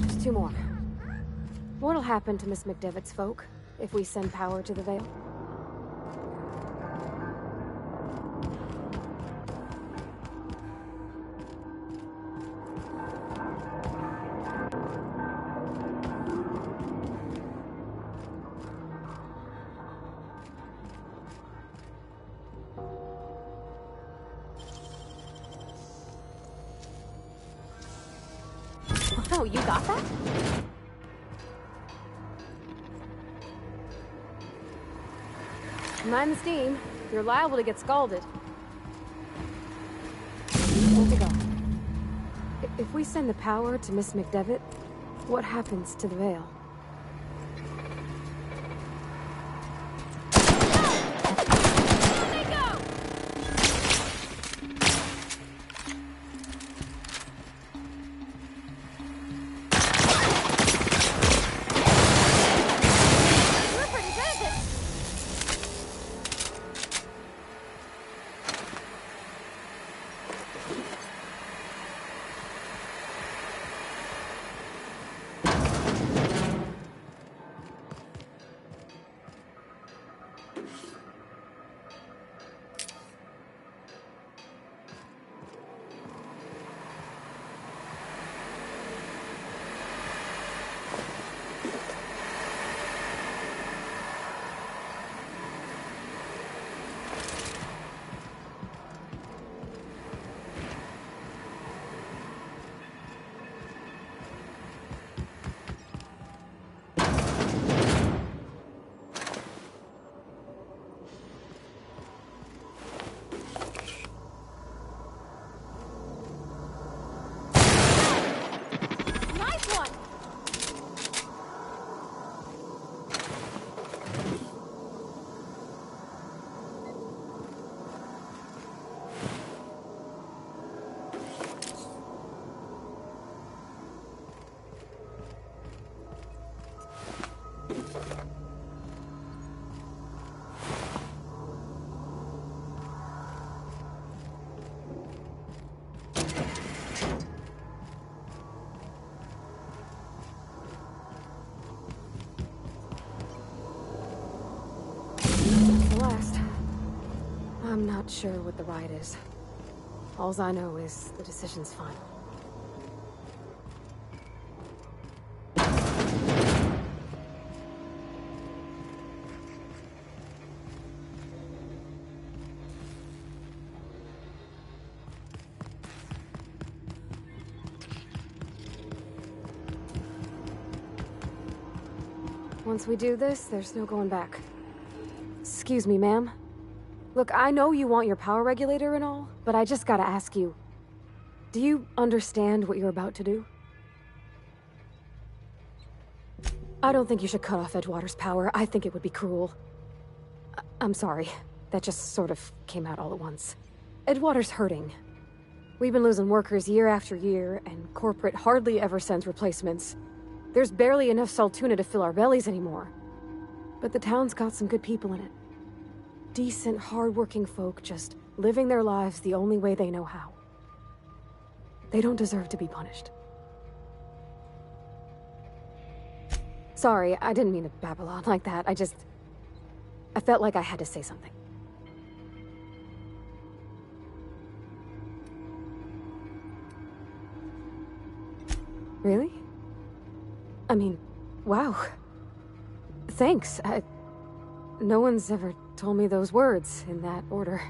Just two more. What'll happen to Miss McDevitt's folk if we send power to the Vale? Oh, you got that? Mind the steam. You're liable to get scalded. Where to go? If we send the power to Miss McDevitt, what happens to the Vale? I'm not sure what the right is. Alls I know is the decision's final. Once we do this, there's no going back. Excuse me, ma'am. Look, I know you want your power regulator and all, but I just gotta ask you. Do you understand what you're about to do? I don't think you should cut off Edgewater's power. I think it would be cruel. I'm sorry. That just sort of came out all at once. Edgewater's hurting. We've been losing workers year after year, and corporate hardly ever sends replacements. There's barely enough Saltuna to fill our bellies anymore. But the town's got some good people in it. Decent, hard-working folk just living their lives the only way they know how. They don't deserve to be punished. Sorry, I didn't mean to babble on like that. I felt like I had to say something. Really? I mean, wow. Thanks. No one's ever told me those words in that order.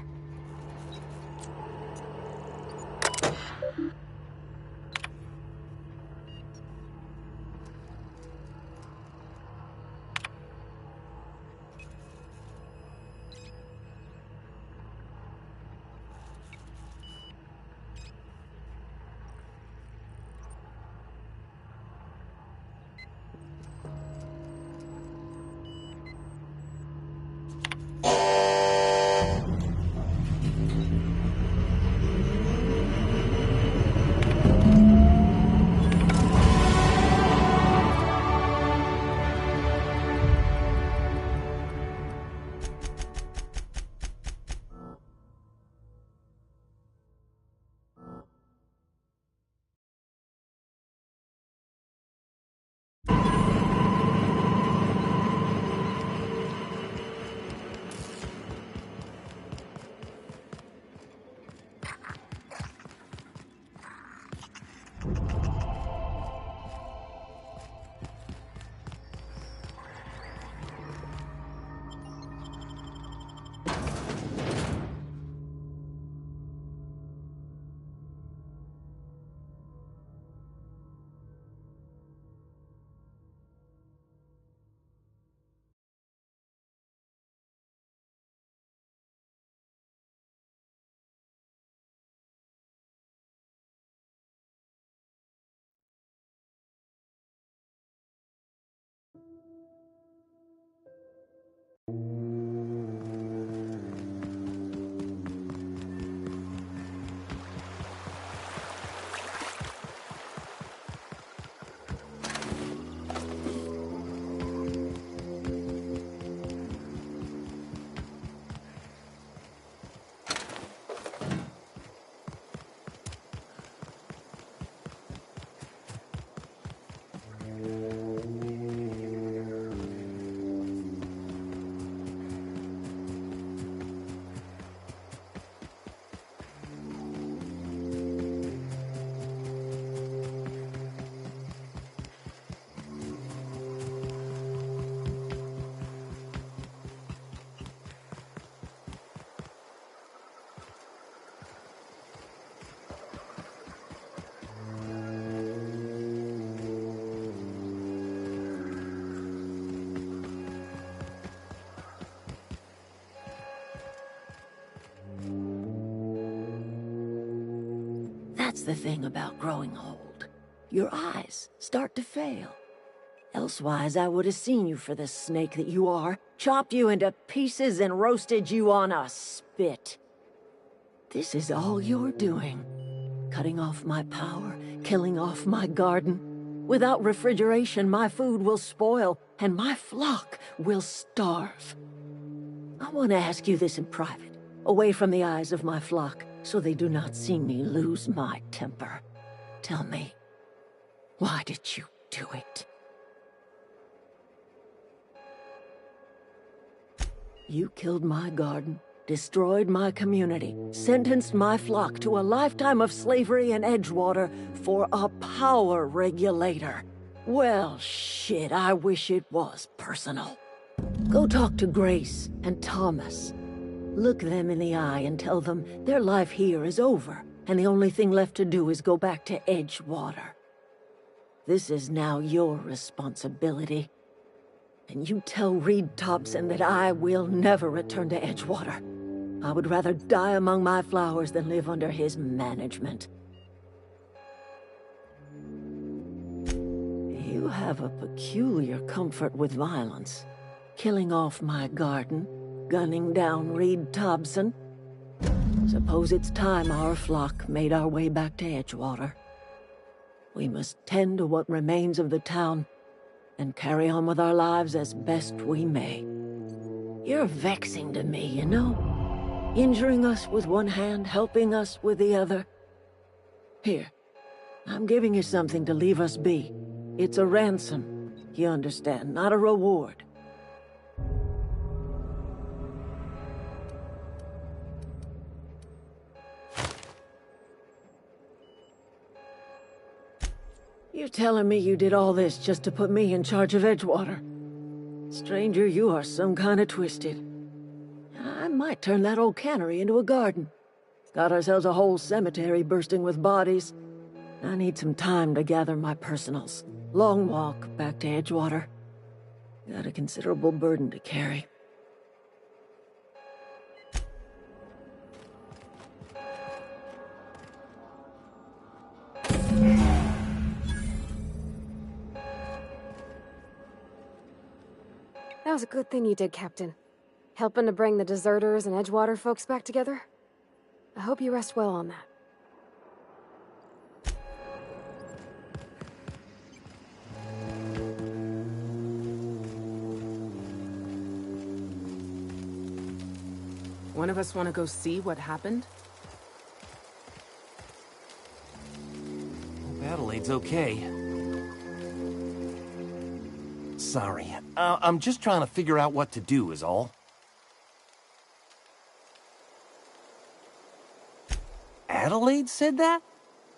That's the thing about growing old. Your eyes start to fail. Elsewise, I would have seen you for the snake that you are, chopped you into pieces and roasted you on a spit. This is all you're doing. Cutting off my power, killing off my garden. Without refrigeration, my food will spoil, and my flock will starve. I want to ask you this in private, away from the eyes of my flock, so they do not see me lose my temper. Tell me, why did you do it? You killed my garden, destroyed my community, sentenced my flock to a lifetime of slavery in Edgewater for a power regulator. Well, shit, I wish it was personal. Go talk to Grace and Thomas. Look them in the eye and tell them their life here is over, and the only thing left to do is go back to Edgewater. This is now your responsibility. And you tell Reed Thompson that I will never return to Edgewater. I would rather die among my flowers than live under his management. You have a peculiar comfort with violence. Killing off my garden, gunning down Reed Thompson. Suppose it's time our flock made our way back to Edgewater. We must tend to what remains of the town and carry on with our lives as best we may. You're vexing to me, you know? Injuring us with one hand, helping us with the other. Here, I'm giving you something to leave us be. It's a ransom, you understand, not a reward. You telling me you did all this just to put me in charge of Edgewater? Stranger, you are some kind of twisted. I might turn that old cannery into a garden. Got ourselves a whole cemetery bursting with bodies. I need some time to gather my personals. Long walk back to Edgewater. Got a considerable burden to carry. That was a good thing you did, Captain. Helping to bring the deserters and Edgewater folks back together. I hope you rest well on that. One of us want to go see what happened? Hope Adelaide's okay. Sorry. I'm just trying to figure out what to do, is all. Adelaide said that?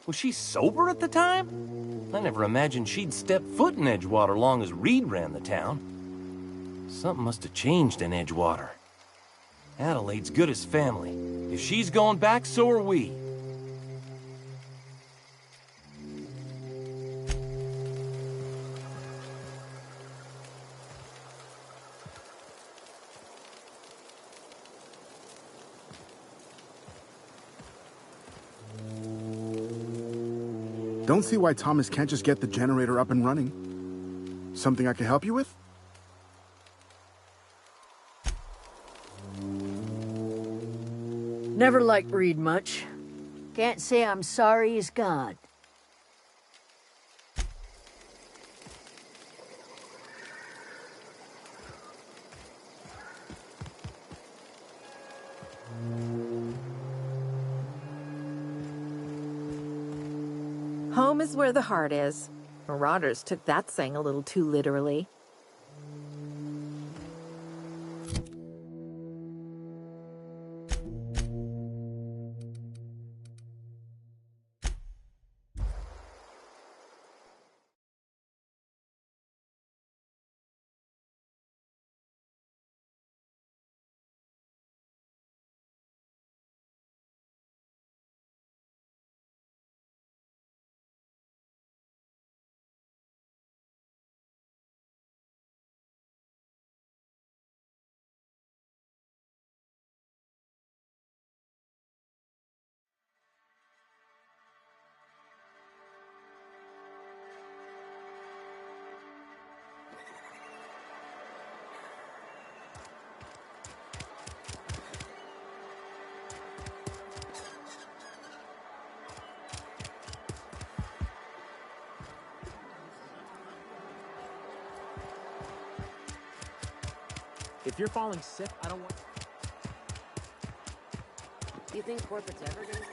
Was she sober at the time? I never imagined she'd step foot in Edgewater long as Reed ran the town. Something must have changed in Edgewater. Adelaide's good as family. If she's going back, so are we. Don't see why Thomas can't just get the generator up and running. Something I can help you with? Never liked Reed much. Can't say I'm sorry he's gone. Home is where the heart is. Marauders took that saying a little too literally. If you're falling sick, I don't want... Do you think corporate's ever gonna...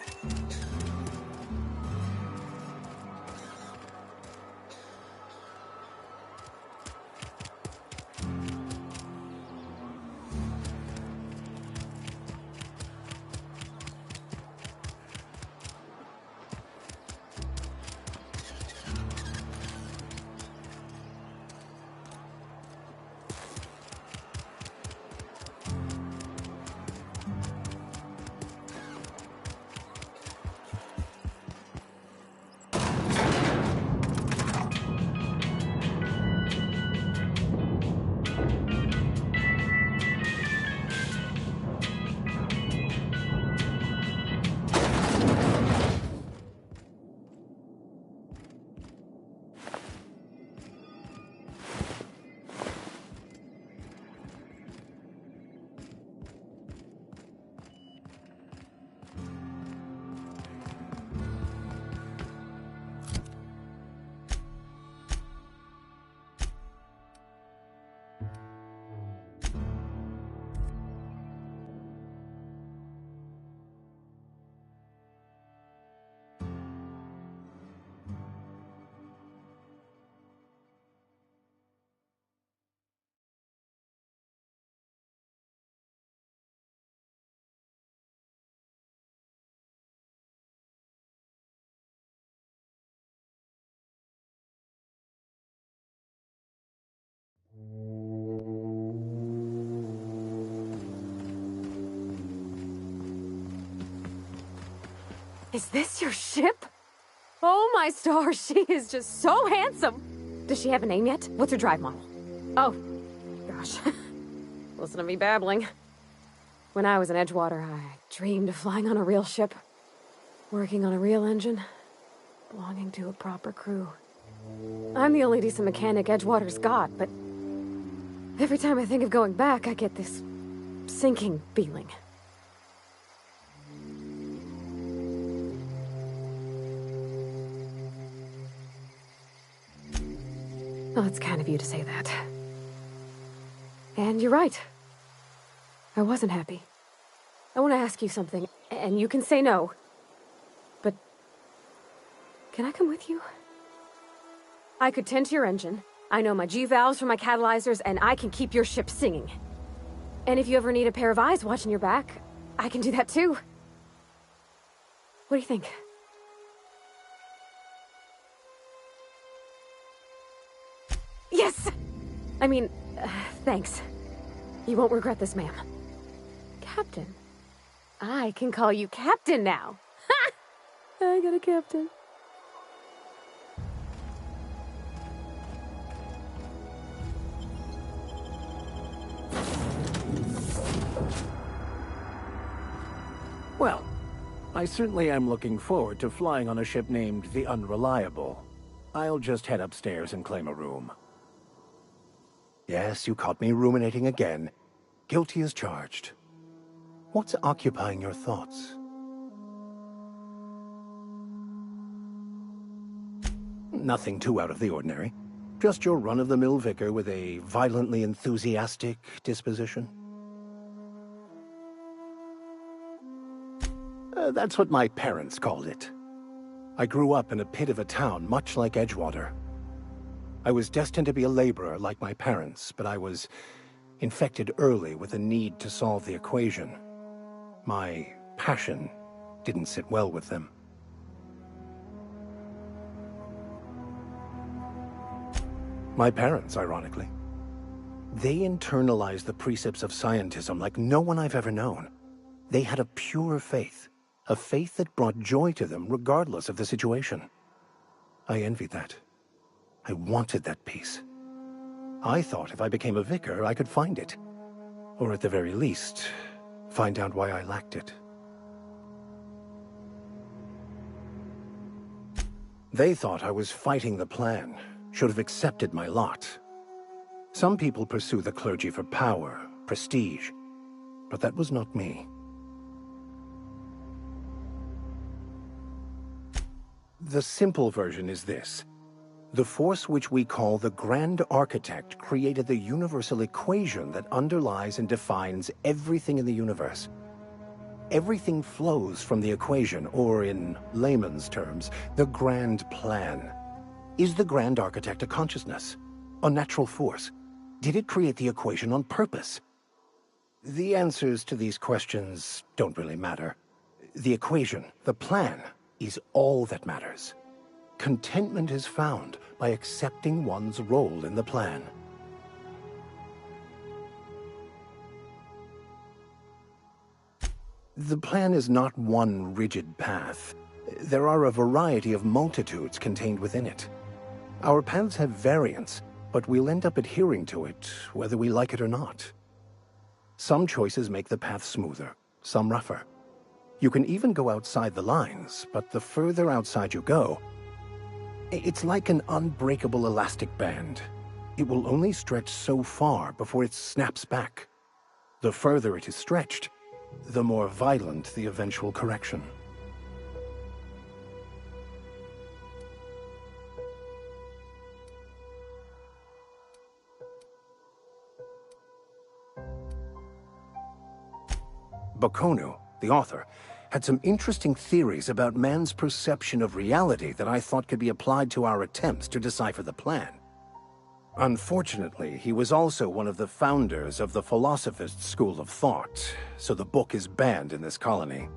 Is this your ship? Oh my stars, she is just so handsome! Does she have a name yet? What's her drive model? Oh, gosh. Listen to me babbling. When I was in Edgewater, I dreamed of flying on a real ship, working on a real engine, belonging to a proper crew. I'm the only decent mechanic Edgewater's got, but every time I think of going back, I get this sinking feeling. Well, it's kind of you to say that. And you're right. I wasn't happy. I want to ask you something, and you can say no. But can I come with you? I could tend to your engine. I know my G-valves from my catalyzers, and I can keep your ship singing. And if you ever need a pair of eyes watching your back, I can do that too. What do you think? Yes! I mean, thanks. You won't regret this, ma'am. Captain. I can call you Captain now. Ha! I got a captain. Well, I certainly am looking forward to flying on a ship named the Unreliable. I'll just head upstairs and claim a room. Yes, you caught me ruminating again. Guilty as charged. What's occupying your thoughts? Nothing too out of the ordinary. Just your run-of-the-mill vicar with a violently enthusiastic disposition. That's what my parents called it. I grew up in a pit of a town much like Edgewater. I was destined to be a laborer like my parents, but I was infected early with a need to solve the equation. My passion didn't sit well with them. My parents, ironically. They internalized the precepts of scientism like no one I've ever known. They had a pure faith, a faith that brought joy to them regardless of the situation. I envied that. I wanted that peace. I thought if I became a vicar, I could find it. Or at the very least, find out why I lacked it. They thought I was fighting the plan, should have accepted my lot. Some people pursue the clergy for power, prestige, but that was not me. The simple version is this. The force which we call the Grand Architect created the universal equation that underlies and defines everything in the universe. Everything flows from the equation, or in layman's terms, the grand plan. Is the Grand Architect a consciousness? A natural force? Did it create the equation on purpose? The answers to these questions don't really matter. The equation, the plan, is all that matters. Contentment is found by accepting one's role in the plan. The plan is not one rigid path. There are a variety of multitudes contained within it. Our paths have variance, but we'll end up adhering to it, whether we like it or not. Some choices make the path smoother, some rougher. You can even go outside the lines, but the further outside you go, it's like an unbreakable elastic band. It will only stretch so far before it snaps back. The further it is stretched, the more violent the eventual correction. Bakonu, the author, had some interesting theories about man's perception of reality that I thought could be applied to our attempts to decipher the plan. Unfortunately, he was also one of the founders of the Philosophist school of thought, so the book is banned in this colony.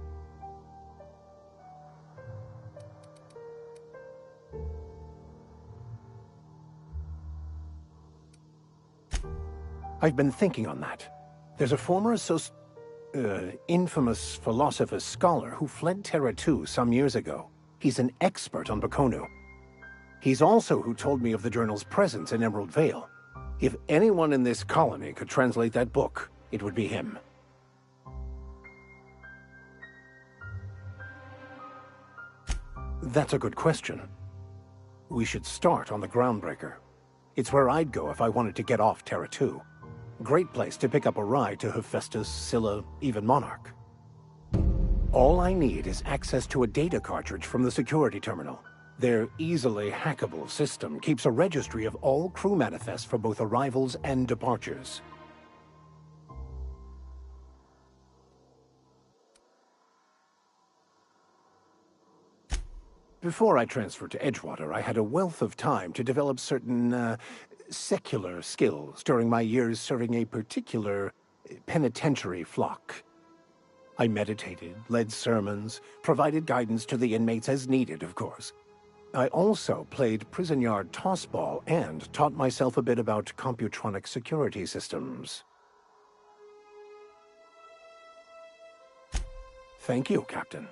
I've been thinking on that. There's a former infamous Philosophist scholar who fled Terra 2 some years ago. He's an expert on Bakonu. He's also who told me of the journal's presence in Emerald Vale. If anyone in this colony could translate that book, it would be him. That's a good question. We should start on the Groundbreaker. It's where I'd go if I wanted to get off Terra 2. Great place to pick up a ride to Hephaestus, Scylla, even Monarch. All I need is access to a data cartridge from the security terminal. Their easily hackable system keeps a registry of all crew manifests for both arrivals and departures. Before I transferred to Edgewater, I had a wealth of time to develop certain, secular skills during my years serving a particular penitentiary flock. I meditated, led sermons, provided guidance to the inmates as needed, of course. I also played prison yard tossball and taught myself a bit about computronic security systems. Thank you, Captain.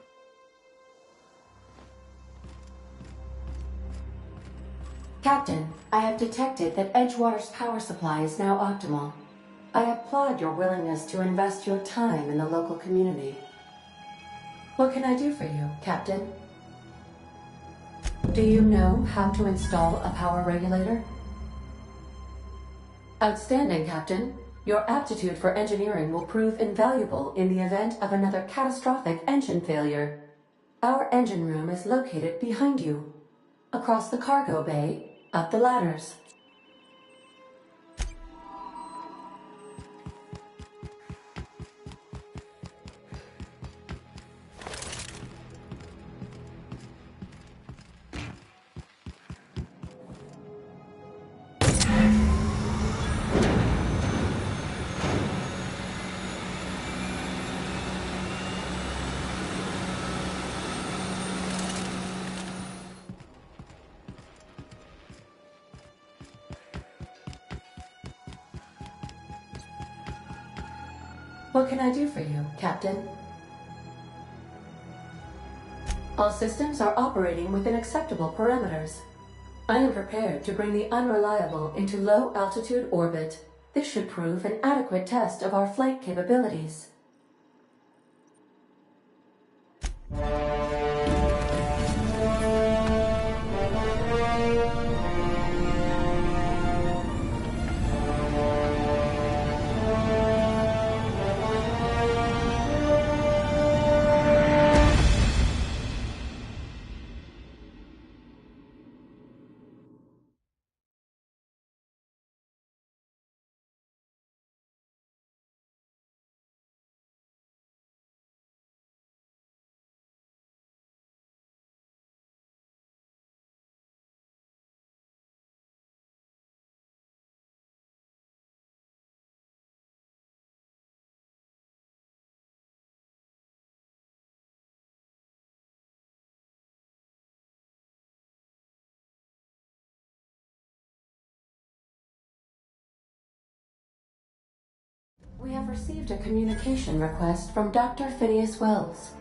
Captain, I have detected that Edgewater's power supply is now optimal. I applaud your willingness to invest your time in the local community. What can I do for you, Captain? Do you know how to install a power regulator? Outstanding, Captain. Your aptitude for engineering will prove invaluable in the event of another catastrophic engine failure. Our engine room is located behind you, across the cargo bay, up the ladders. What can I do for you, Captain? All systems are operating within acceptable parameters. I am prepared to bring the Unreliable into low-altitude orbit. This should prove an adequate test of our flight capabilities. We have received a communication request from Dr. Phineas Wells.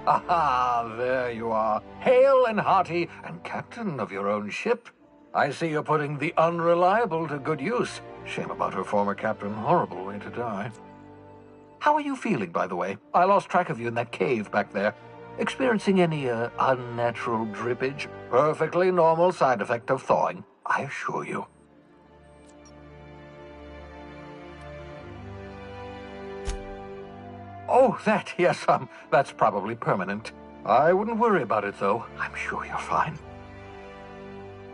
Aha, there you are. Hale and hearty, and captain of your own ship. I see you're putting the Unreliable to good use. Shame about her former captain. Horrible way to die. How are you feeling, by the way? I lost track of you in that cave back there. Experiencing any, unnatural drippage? Perfectly normal side effect of thawing, I assure you. Oh, that, yes, that's probably permanent. I wouldn't worry about it, though. I'm sure you're fine.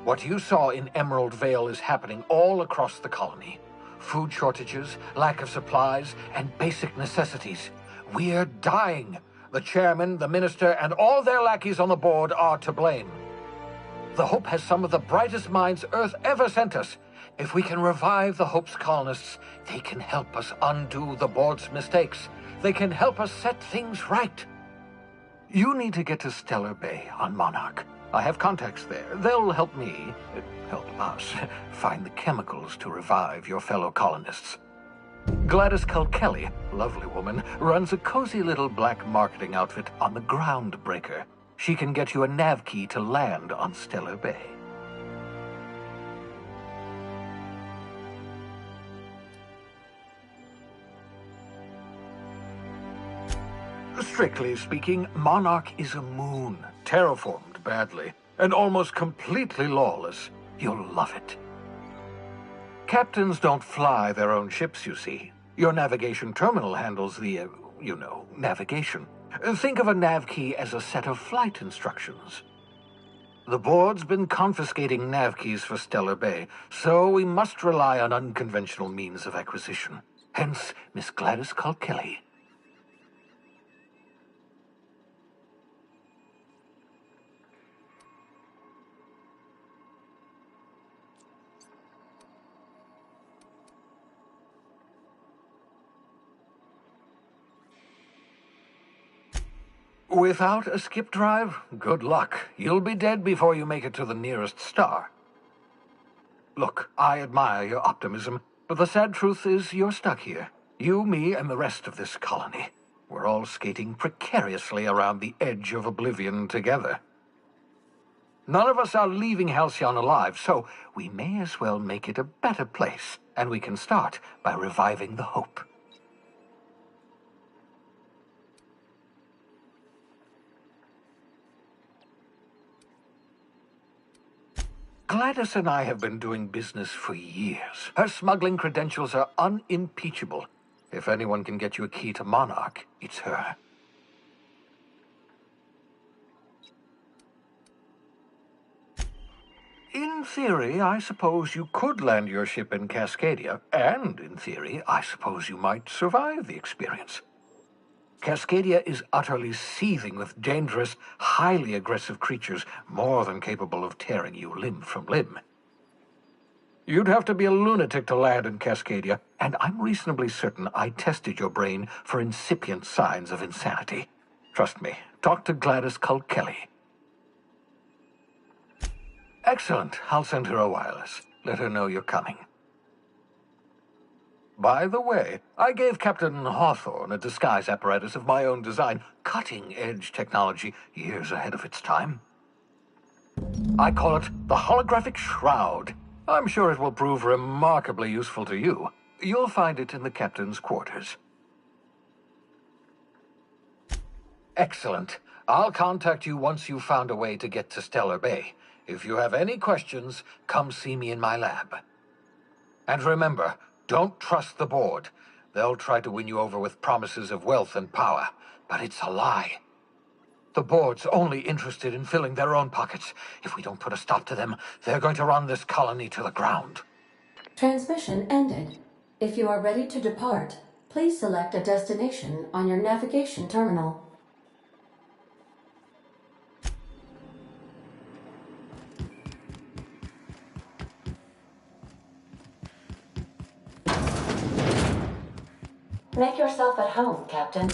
What you saw in Emerald Vale is happening all across the colony. Food shortages, lack of supplies, and basic necessities. We're dying. The chairman, the minister, and all their lackeys on the board are to blame. The Hope has some of the brightest minds Earth ever sent us. If we can revive the Hope's colonists, they can help us undo the board's mistakes. They can help us set things right. You need to get to Stellar Bay on Monarch. I have contacts there. They'll help us, find the chemicals to revive your fellow colonists. Gladys Culkelly, lovely woman, runs a cozy little black marketing outfit on the Groundbreaker. She can get you a nav key to land on Stellar Bay. Strictly speaking, Monarch is a moon, terraformed badly, and almost completely lawless. You'll love it. Captains don't fly their own ships, you see. Your navigation terminal handles the, navigation. Think of a nav key as a set of flight instructions. The board's been confiscating nav keys for Stellar Bay, so we must rely on unconventional means of acquisition. Hence, Miss Gladys Culkelly. Without a skip drive, good luck. You'll be dead before you make it to the nearest star. Look, I admire your optimism, but the sad truth is you're stuck here. You, me, and the rest of this colony. We're all skating precariously around the edge of oblivion together. None of us are leaving Halcyon alive, so we may as well make it a better place, and we can start by reviving the Hope. Gladys and I have been doing business for years. Her smuggling credentials are unimpeachable. If anyone can get you a key to Monarch, it's her. In theory, I suppose you could land your ship in Cascadia, and in theory, I suppose you might survive the experience. Cascadia is utterly seething with dangerous, highly aggressive creatures more than capable of tearing you limb from limb. You'd have to be a lunatic to land in Cascadia, and I'm reasonably certain I tested your brain for incipient signs of insanity. Trust me, talk to Gladys Culkelly. Excellent. I'll send her a wireless. Let her know you're coming. By the way, I gave Captain Hawthorne a disguise apparatus of my own design, cutting-edge technology years ahead of its time. I call it the Holographic Shroud. I'm sure it will prove remarkably useful to you. You'll find it in the captain's quarters. Excellent. I'll contact you once you've found a way to get to Stellar Bay. If you have any questions, come see me in my lab. And remember, don't trust the board. They'll try to win you over with promises of wealth and power, but it's a lie. The board's only interested in filling their own pockets. If we don't put a stop to them, they're going to run this colony to the ground. Transmission ended. If you are ready to depart, please select a destination on your navigation terminal. Make yourself at home, Captain.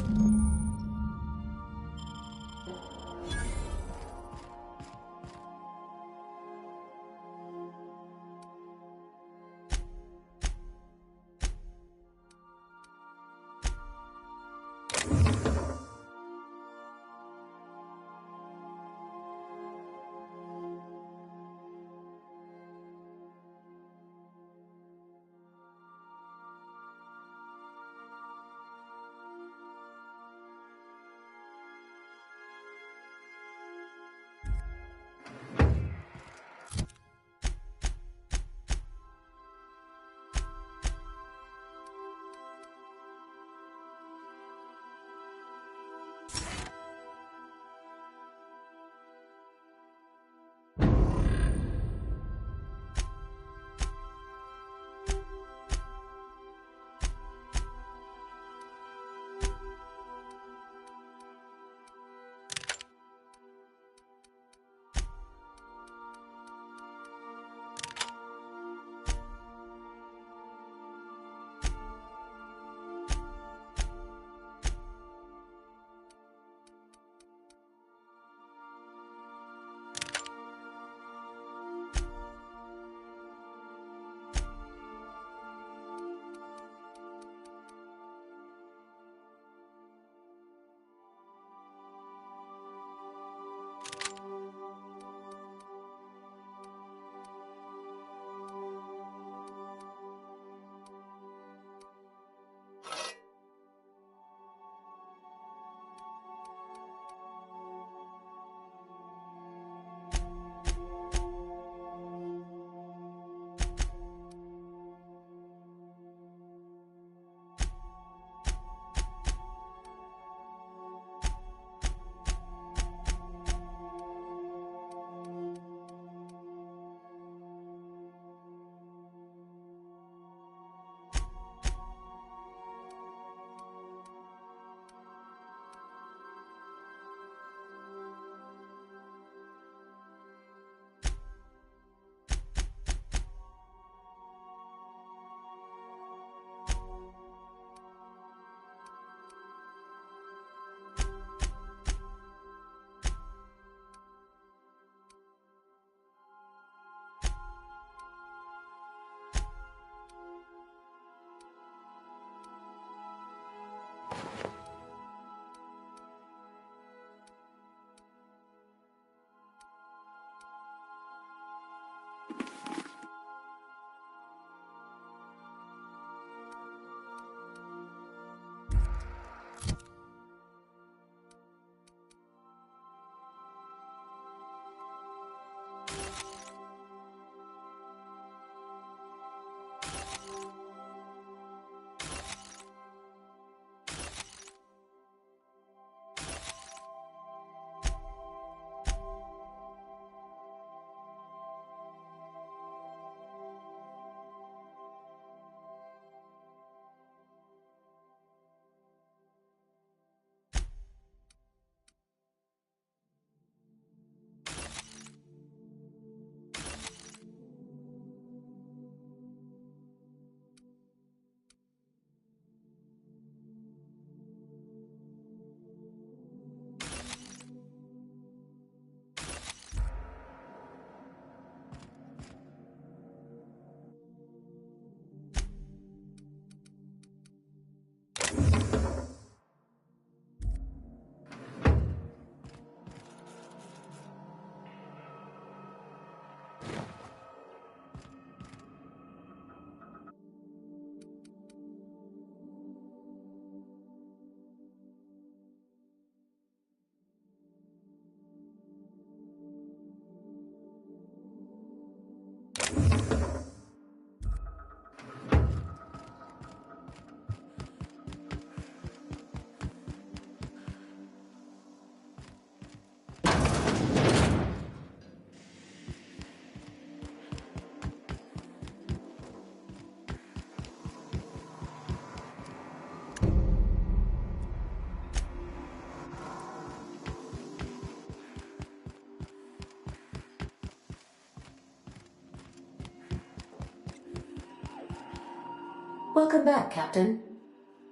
Welcome back, Captain.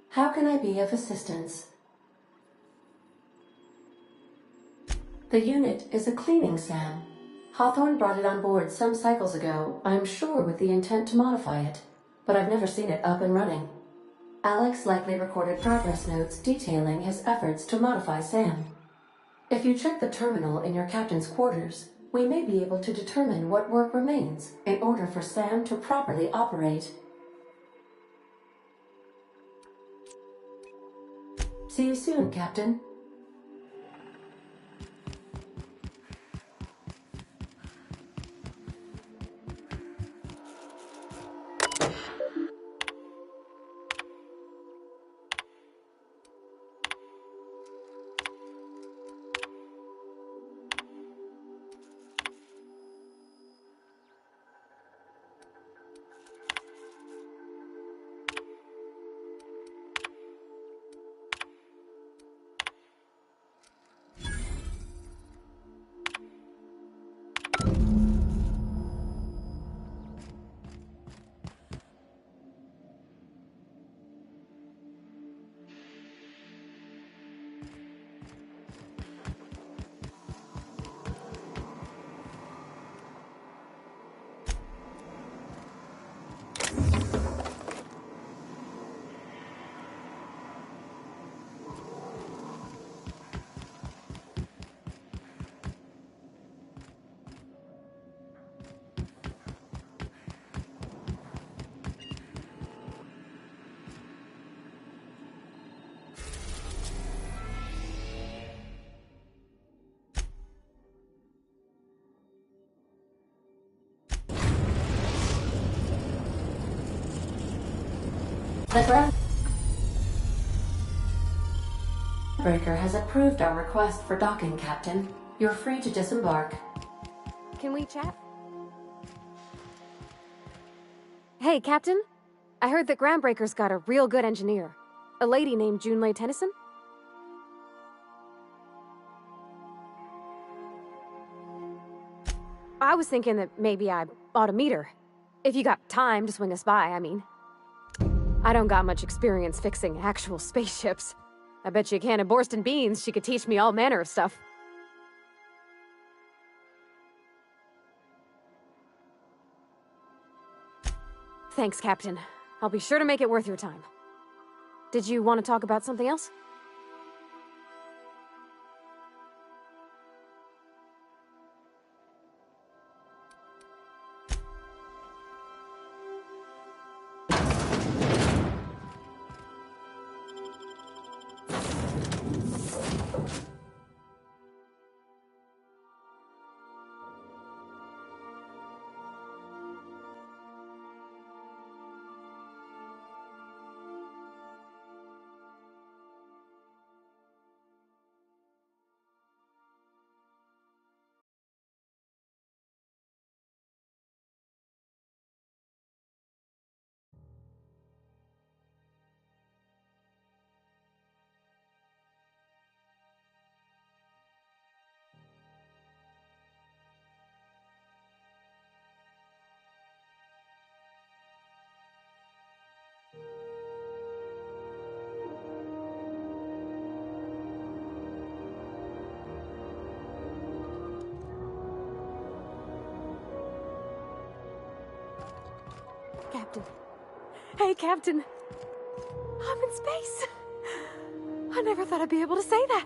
How can I be of assistance? The unit is a cleaning SAM. Hawthorne brought it on board some cycles ago, I'm sure with the intent to modify it, but I've never seen it up and running. Alex likely recorded progress notes detailing his efforts to modify SAM. If you check the terminal in your captain's quarters, we may be able to determine what work remains in order for SAM to properly operate. See you soon, Captain. The Groundbreaker has approved our request for docking, Captain. You're free to disembark. Can we chat? Hey, Captain. I heard that Groundbreaker's got a real good engineer. A lady named Junlei Tennyson? I was thinking that maybe I ought to meet her. If you got time to swing us by, I mean. I don't got much experience fixing actual spaceships. I bet you a can of Borston beans she could teach me all manner of stuff. Thanks, Captain. I'll be sure to make it worth your time. Did you want to talk about something else? Captain. Hey, Captain. I'm in space. I never thought I'd be able to say that.